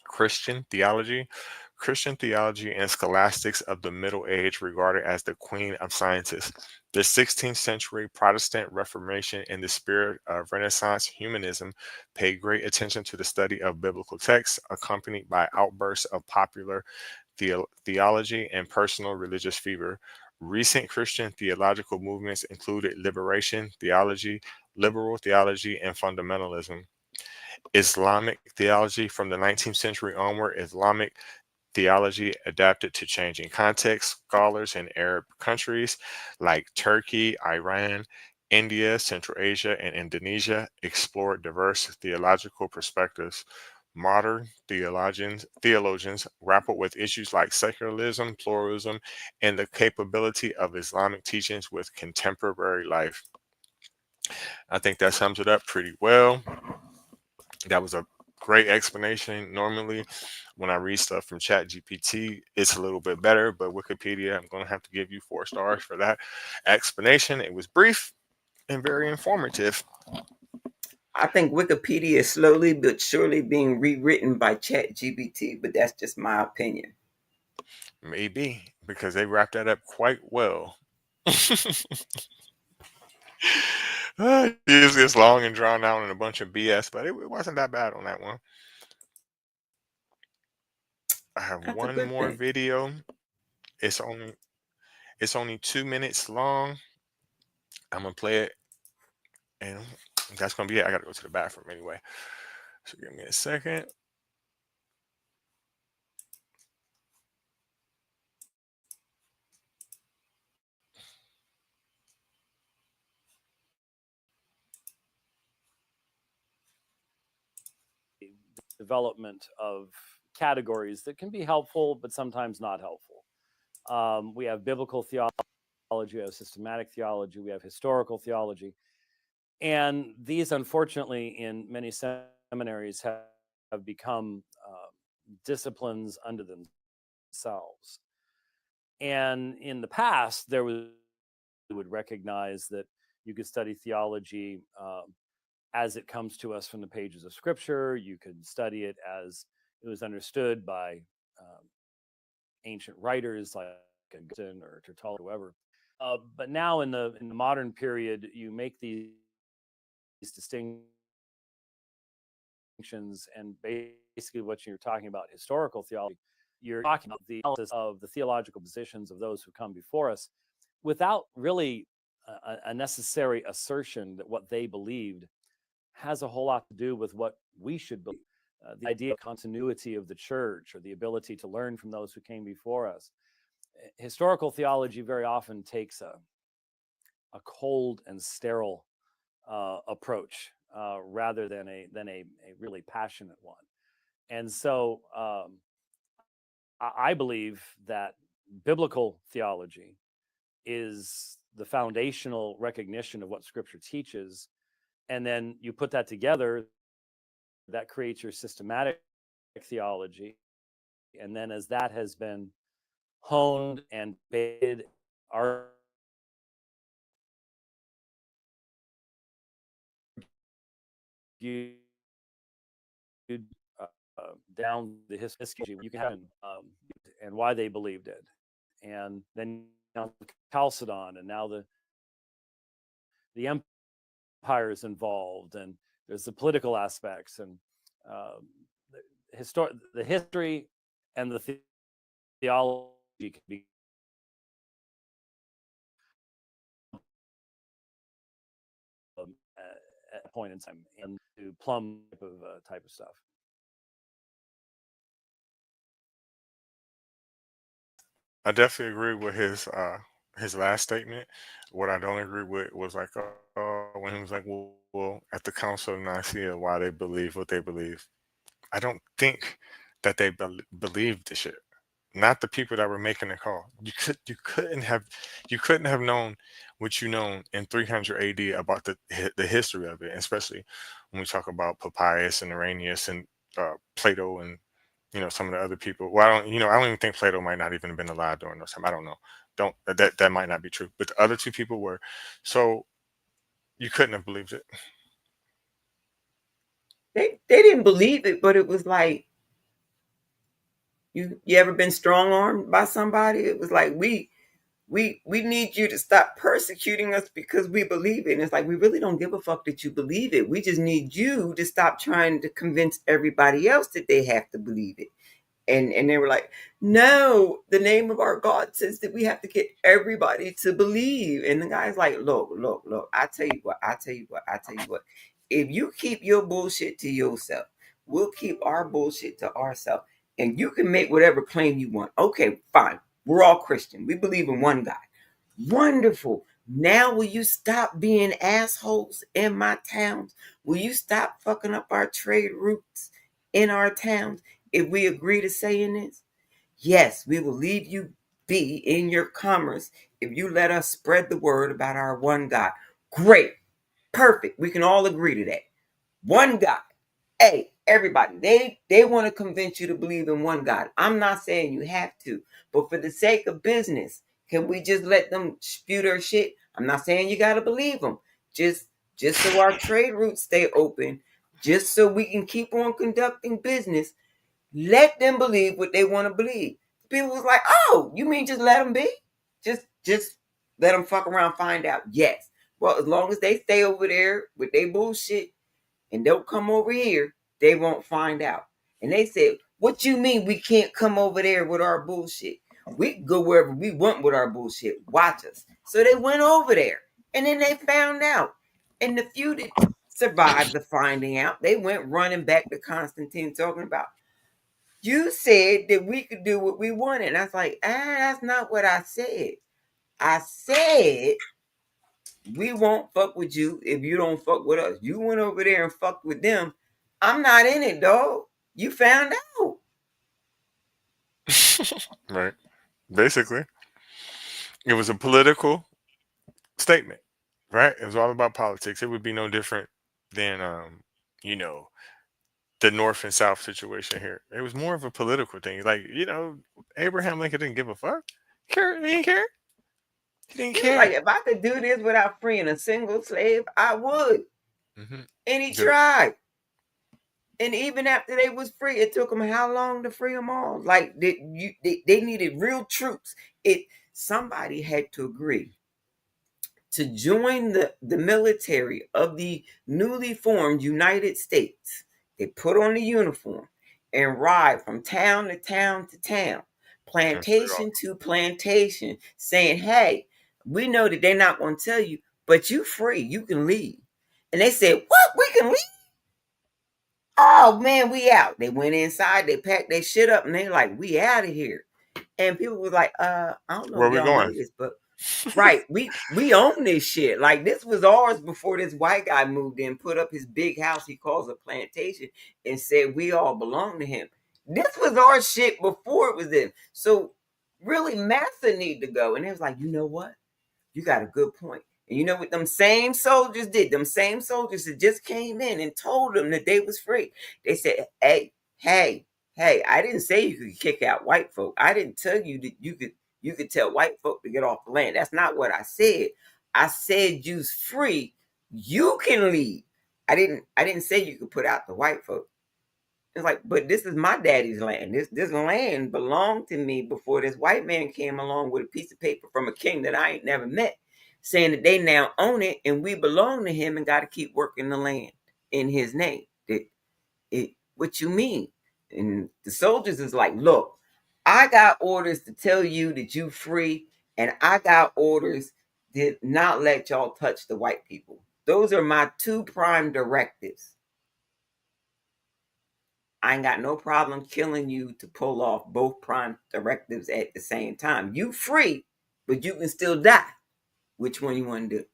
Christian theology. Christian theology and scholastics of the Middle Age regarded as the queen of sciences. The 16th century Protestant Reformation and the spirit of Renaissance humanism paid great attention to the study of biblical texts, accompanied by outbursts of popular theology and personal religious fever. Recent Christian theological movements included liberation theology, liberal theology, and fundamentalism. Islamic theology from the 19th century onward, Islamic theology adapted to changing contexts. Scholars in Arab countries like Turkey, Iran, India, Central Asia, and Indonesia explored diverse theological perspectives. Modern theologians grapple with issues like secularism, pluralism, and the capability of Islamic teachings with contemporary life. I think that sums it up pretty well. That was a great explanation. Normally, when I read stuff from ChatGPT, it's a little bit better, but Wikipedia, I'm going to have to give you 4 stars for that explanation. It was brief and very informative. I think Wikipedia is slowly but surely being rewritten by ChatGPT, but that's just my opinion. Maybe because they wrapped that up quite well. Usually it's long and drawn out and a bunch of BS, but it wasn't that bad on that one. I have That's a one good more thing. video. It's only it's only 2 minutes long. I'm gonna play it, and that's gonna be it. I gotta go to the bathroom anyway. So give me a second. Development of categories that can be helpful, but sometimes not helpful. We have biblical theology, we have systematic theology, we have historical theology. And these, unfortunately, in many seminaries have become disciplines unto themselves. And in the past, there was would recognize that you could study theology as it comes to us from the pages of Scripture. You could study it as it was understood by um, ancient writers like Augustine or Tertullian, or whoever. But now in the modern period, you make these distinctions, and basically what you're talking about historical theology, you're talking about the analysis of the theological positions of those who come before us, without really a necessary assertion that what they believed has a whole lot to do with what we should believe. The idea of continuity of the church or the ability to learn from those who came before us. Historical theology very often takes a cold and sterile approach rather than a really passionate one. And so I believe that biblical theology is the foundational recognition of what Scripture teaches, and then you put that together that creates your systematic theology. And then as that has been honed and debated, argued down the history, you can have and why they believed it. And then Chalcedon, and now the empire is involved, and there's the political aspects, and the history and the theology can be at a point in time, and to plumb type of stuff. I definitely agree with his last statement. What I don't agree with was like when he was like, well, at the Council of Nicaea, why they believe what they believe. I don't think that they believed the shit. Not the people that were making the call. You couldn't have known what you known in 300 AD about the history of it, especially when we talk about Papias and Irenaeus and Plato and some of the other people. Well, I don't even think Plato might not even have been alive during those time. I don't know. Don't that might not be true. But the other two people were. So you couldn't have believed it. They didn't believe it, but it was like, you ever been strong armed by somebody? It was like, we need you to stop persecuting us because we believe it. And it's like, we really don't give a fuck that you believe it. We just need you to stop trying to convince everybody else that they have to believe it. And they were like, no, the name of our God says that we have to get everybody to believe. And the guy's like, look, I tell you what. If you keep your bullshit to yourself, we'll keep our bullshit to ourselves. And you can make whatever claim you want. Okay, fine. We're all Christian. We believe in one God. Wonderful. Now will you stop being assholes in my towns? Will you stop fucking up our trade routes in our towns? If we agree to saying this, yes, we will leave you be in your commerce if you let us spread the word about our one God. Great. Perfect. We can all agree to that. One God. Hey, everybody, they want to convince you to believe in one God. I'm not saying you have to, but for the sake of business, can we just let them spew their shit? I'm not saying you got to believe them. Just so our trade routes stay open, just so we can keep on conducting business, let them believe what they want to believe. People was like, oh, you mean just let them be? Just let them fuck around, find out. Yes. Well, as long as they stay over there with their bullshit and don't come over here, they won't find out. And they said, what you mean we can't come over there with our bullshit? We can go wherever we want with our bullshit. Watch us. So they went over there, and then they found out. And the few that survived the finding out, they went running back to Constantine talking about, you said that we could do what we wanted. And I was like, that's not what I said. I said we won't fuck with you if you don't fuck with us. You went over there and fucked with them. I'm not in it, dog. You found out. Right. Basically, it was a political statement, right? It was all about politics. It would be no different than you know, the North and South situation here. It was more of a political thing. Like, Abraham Lincoln didn't give a fuck. He didn't care. He didn't He was like, care. if I could do this without freeing a single slave, I would. Hmm. And he tried. And even after they was free, it took them how long to free them all? Like they needed real troops. Somebody had to agree to join the military of the newly formed United States. They put on the uniform and ride from town to town to town, plantation to plantation, saying, hey, we know that they're not going to tell you, but you free, you can leave. And they said, what? We can leave? Oh man, we out. They went inside, they packed their shit up, and they like, we out of here. And people was like, I don't know Where if are we y'all know going? this, but right, we own this shit. Like, this was ours before this white guy moved in, put up his big house he calls a plantation, and said we all belong to him. This was our shit before it was in. So really, Massa need to go. And it was like, you know what? You got a good point. And you know what them same soldiers did? Them same soldiers that just came in and told them that they was free. They said, hey, I didn't say you could kick out white folk. I didn't tell you that you could tell white folk to get off the land. That's not what I said. I said you's free. You can leave. I didn't say you could put out the white folk. It's like, but this is my daddy's land. This land belonged to me before this white man came along with a piece of paper from a king that I ain't never met, saying that they now own it and we belong to him and got to keep working the land in his name. What you mean? And the soldiers is like, look, I got orders to tell you that you free, and I got orders to not let y'all touch the white people. Those are my two prime directives. I ain't got no problem killing you to pull off both prime directives at the same time. You free, but you can still die. Which one you want to do?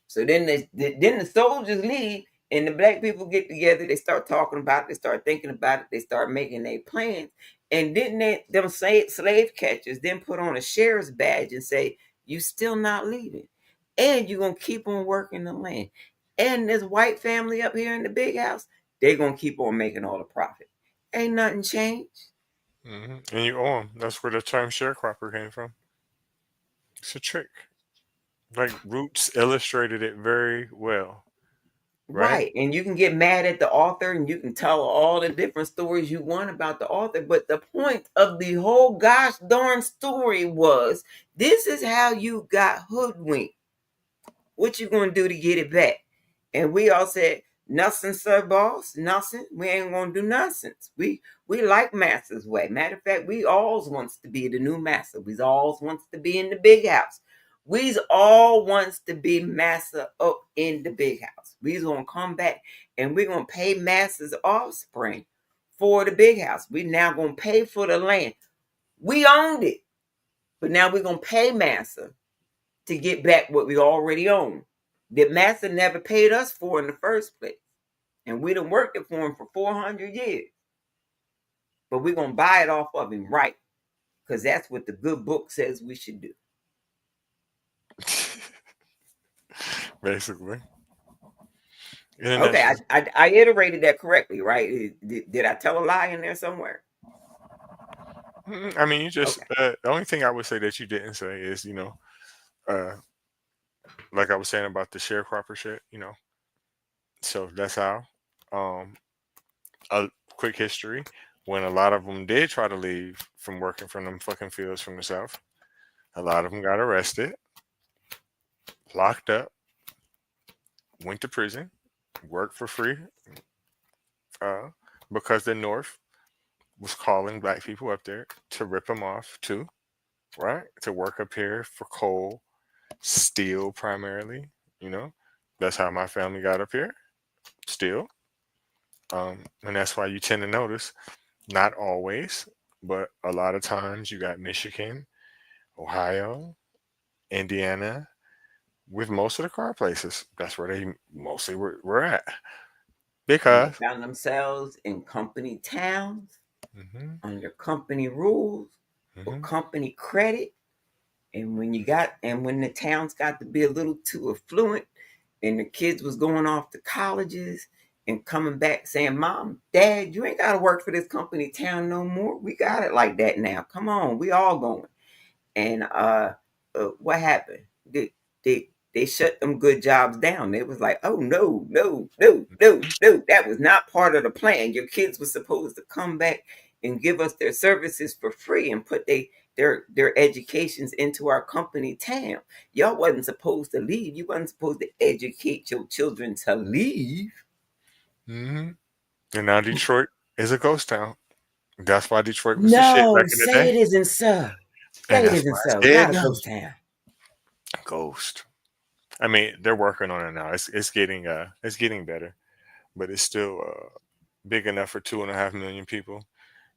So then the soldiers leave, and the black people get together. They start talking about it. They start thinking about it. They start making their plans. And then them slave catchers then put on a sheriff's badge and say, "You still not leaving, and you're gonna keep on working the land." And this white family up here in the big house, they're gonna keep on making all the profit. Ain't nothing changed. And you owe them. That's where the term sharecropper came from. It's a trick. Like Roots illustrated it very well. Right? And you can get mad at the author and you can tell all the different stories you want about the author, but the point of the whole gosh darn story was, this is how you got hoodwinked. What you gonna do to get it back? And we all said, nothing, sir, boss, nothing. We ain't gonna do nonsense. We like master's way. Matter of fact, we always wants to be the new master. We always wants to be in the big house. We's all wants to be master up in the big house. We's gonna come back and we're gonna pay master's offspring for the big house. We now gonna pay for the land. We owned it, but now we're gonna pay master to get back what we already own. That master never paid us for in the first place. And we done worked it for him for 400 years. But we're gonna buy it off of him, right? Because that's what the good book says we should do. Basically. Okay, I iterated that correctly, right? Did I tell a lie in there somewhere? I mean, you just the only thing I would say that you didn't say is, like I was saying about the sharecropper shit, So that's how. A quick history: when a lot of them did try to leave from working from them fucking fields from the south, a lot of them got arrested, locked up, went to prison, worked for free, because the North was calling black people up there to rip them off too, right? To work up here for coal, steel primarily. That's how my family got up here, steel. And that's why you tend to notice, not always, but a lot of times you got Michigan, Ohio, Indiana, with most of the car places. That's where they mostly were at. And Because they found themselves in company towns, Mhm, under company rules, with mhm. company credit. And when the towns got to be a little too affluent, and the kids was going off to colleges and coming back saying, "Mom, Dad, you ain't got to work for this company town no more. We got it like that now. Come on, we all going." And what happened? They shut them good jobs down. They was like, "Oh no, no, no, no, no! That was not part of the plan. Your kids were supposed to come back and give us their services for free and put their educations into our company town. Y'all wasn't supposed to leave. You wasn't supposed to educate your children to leave." And now Detroit is a ghost town. That's why Detroit was the shit No, back in the say day. it isn't so. And Say it that's isn't why I so. said Not a no. ghost town. Ghost. I mean, they're working on it now. It's getting better, but it's still big enough for 2.5 million people,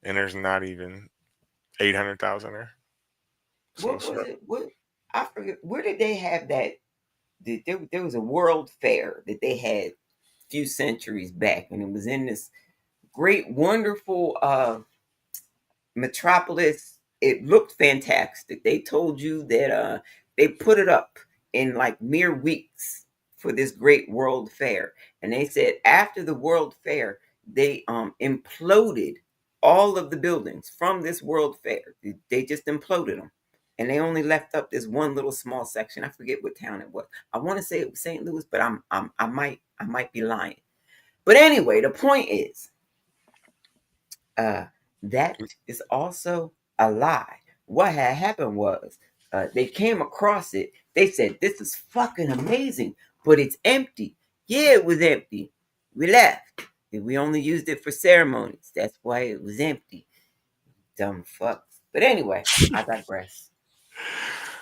and there's not even 800,000 there. So What it's was it? What, I forget. Where did they have that? There was a world fair that they had a few centuries back, and it was in this great, wonderful metropolis. It looked fantastic. They told you that They put it up in like mere weeks for this great World Fair. And they said after the World Fair, they imploded all of the buildings from this World Fair. They just imploded them. And they only left up this one little small section. I forget what town it was. I want to say it was St. Louis, but I might be lying. But anyway, the point is, that is also a lie. What had happened was, they came across it. They said, "This is fucking amazing, but it's empty." Yeah, it was empty. We left. We only used it for ceremonies. That's why it was empty. Dumb fucks. But anyway, I digress.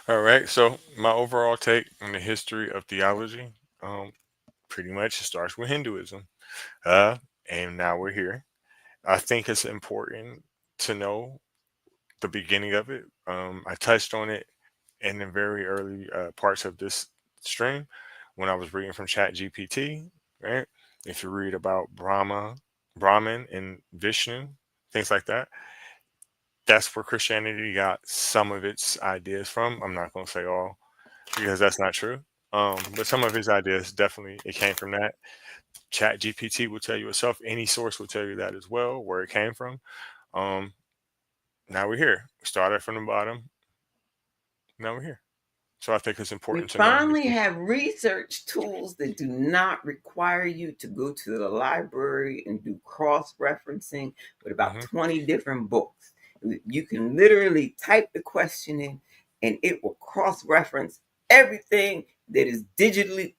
All right. So my overall take on the history of theology, um, pretty much starts with Hinduism. Uh, and now we're here. I think it's important to know the beginning of it. I touched on it in the very early parts of this stream when I was reading from Chat GPT, right? If you read about Brahman and Vishnu, things like that, that's where Christianity got some of its ideas from. I'm not going to say all because that's not true. But some of his ideas definitely it came from that. Chat GPT will tell you itself. Any source will tell you that as well, where it came from. Um, Now we're here. We started from the bottom. Now we're here. So I think it's We important to know these finally things. have research tools that do not require you to go to the library and do cross referencing with about Hmm. 20 different books. You can literally type the question in and it will cross reference everything that is digitally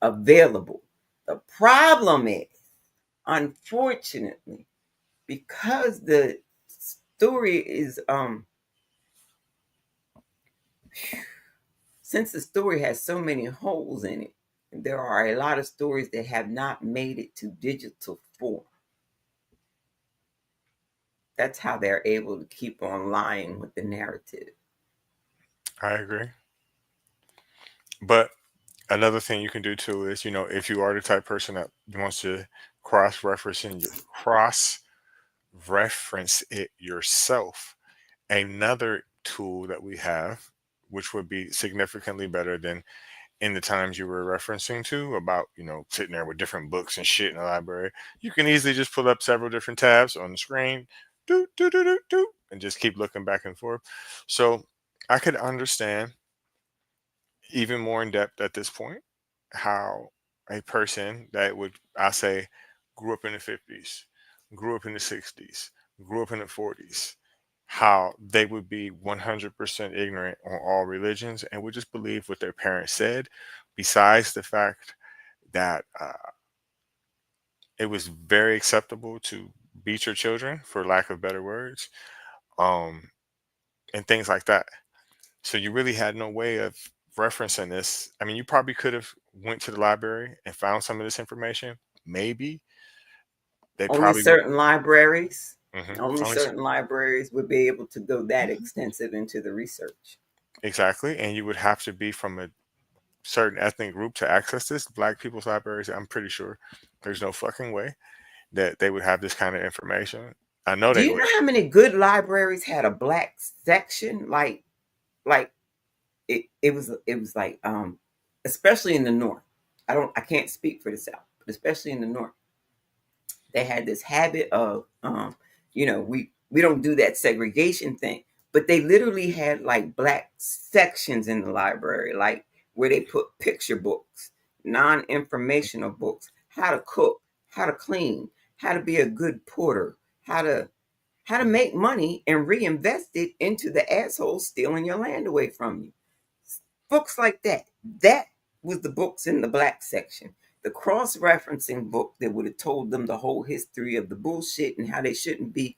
available. The problem is, unfortunately, because the story is since the story has so many holes in it, there are a lot of stories that have not made it to digital form. That's how they're able to keep on lying with the narrative. I agree. But another thing you can do too is, if you are the type of person that wants to cross reference it yourself, another tool that we have, which would be significantly better than in the times you were referencing to about, sitting there with different books and shit in the library, you can easily just pull up several different tabs on the screen, do, do, do, do, do, and just keep looking back and forth. So I could understand even more in depth at this point how a person that would, I say, grew up in the 50s, grew up in the 60s, grew up in the 40s, how they would be 100% ignorant on all religions and would just believe what their parents said, besides the fact that it was very acceptable to beat your children, for lack of better words, um, and things like that. So you really had no way of referencing this. I mean, you probably could have went to the library and found some of this information. Maybe they Only probably would. certain libraries, Hmm. only certain libraries would be able to go that extensive into the research. Exactly, and you would have to be from a certain ethnic group to access this. Black people's libraries, I'm pretty sure there's no fucking way that they would have this kind of information. I know Do they you would. know how many good libraries had a black section? Like it was like especially in the north. I can't speak for the south, but especially in the north, they had this habit of we don't do that segregation thing, but they literally had like black sections in the library, like where they put picture books, non-informational books, how to cook, how to clean, how to be a good porter, how to make money and reinvest it into the assholes stealing your land away from you. Books like that. That was the books in the black section. The cross referencing book that would have told them the whole history of the bullshit and how they shouldn't be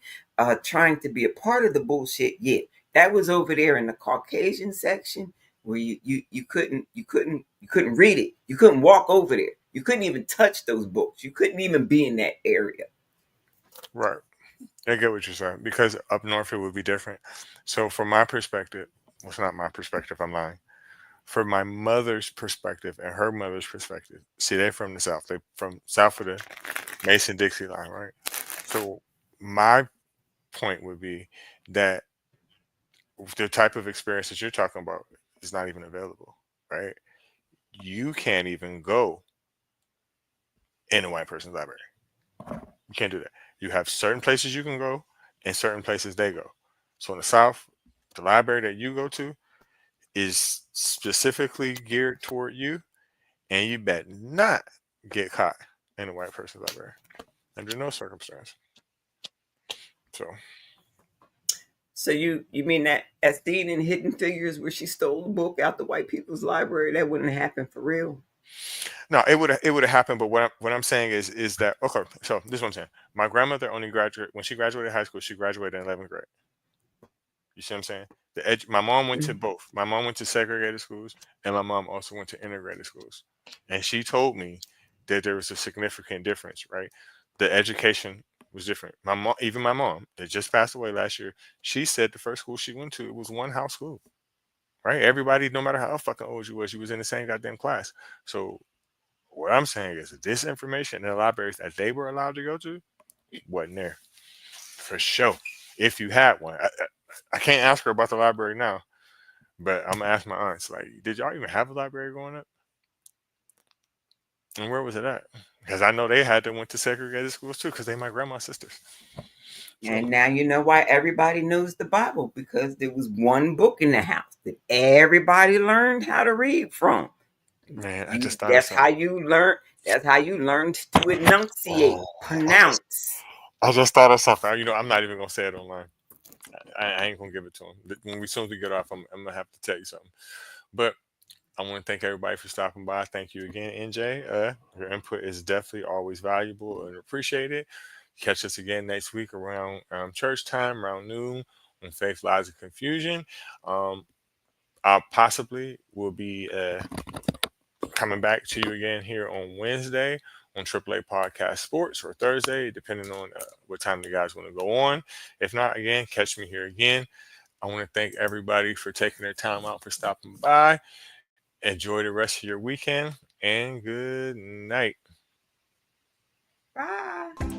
trying to be a part of the bullshit. Yeah, that was over there in the Caucasian section where you couldn't read it. You couldn't walk over there. You couldn't even touch those books. You couldn't even be in that area. Right. I get what you're saying because up north it would be different. So from my perspective, well, it's not my perspective. I'm lying. From my mother's perspective and her mother's perspective, see, they're from the south. They from south of the Mason Dixie line, right? So my point would be that the type of experience that you're talking about is not even available, right? You can't even go in a white person's library. You can't do that. You have certain places you can go and certain places they go. So in the South, the library that you go to is specifically geared toward you, and you bet not get caught in a white person's library under no circumstance. So So you mean that Esteem in Hidden Figures, where she stole the book out the white people's library, that wouldn't happen for real? no, it would have happened. But what I'm saying is that okay. So this is what I'm saying. My grandmother only graduated when she graduated high school. She graduated in 11th grade. You see what I'm saying? My mom went to both. My mom went to segregated schools, and my mom also went to integrated schools. And she told me that there was a significant difference. Right, the education was different. My mom, even my mom, that just passed away last year, she said the first school she went to it was one house school. Right, everybody, no matter how fucking old you was in the same goddamn class. So what I'm saying is that this information in the libraries that they were allowed to go to wasn't there for sure. If you had one, I can't ask her about the library now, but I'm gonna ask my aunts. Like, did y'all even have a library growing up? And where was it at? Because I know they had to went to segregated schools too, because they my grandma's sisters. So And now you know why everybody knows the Bible, because there was one book in the house that everybody learned how to read from. man, I just thought of That's how something. you learn. That's how you learn to enunciate, Oh, pronounce. I just thought of something. You know, I'm not even gonna say it online. I ain't gonna give it to him. When we soon as we get off, I'm gonna have to tell you something. But I want to thank everybody for stopping by. Thank you again, NJ. Your input is definitely always valuable and appreciated. Catch us again next week around church time, around noon, on Faith, Lies, and Confusion. Um, I possibly will be coming back to you again here on Wednesday on AAA Podcast Sports, or Thursday, depending on what time the guys want to go on. If not, again, catch me here again. I want to thank everybody for taking their time out for stopping by. Enjoy the rest of your weekend and good night. Bye.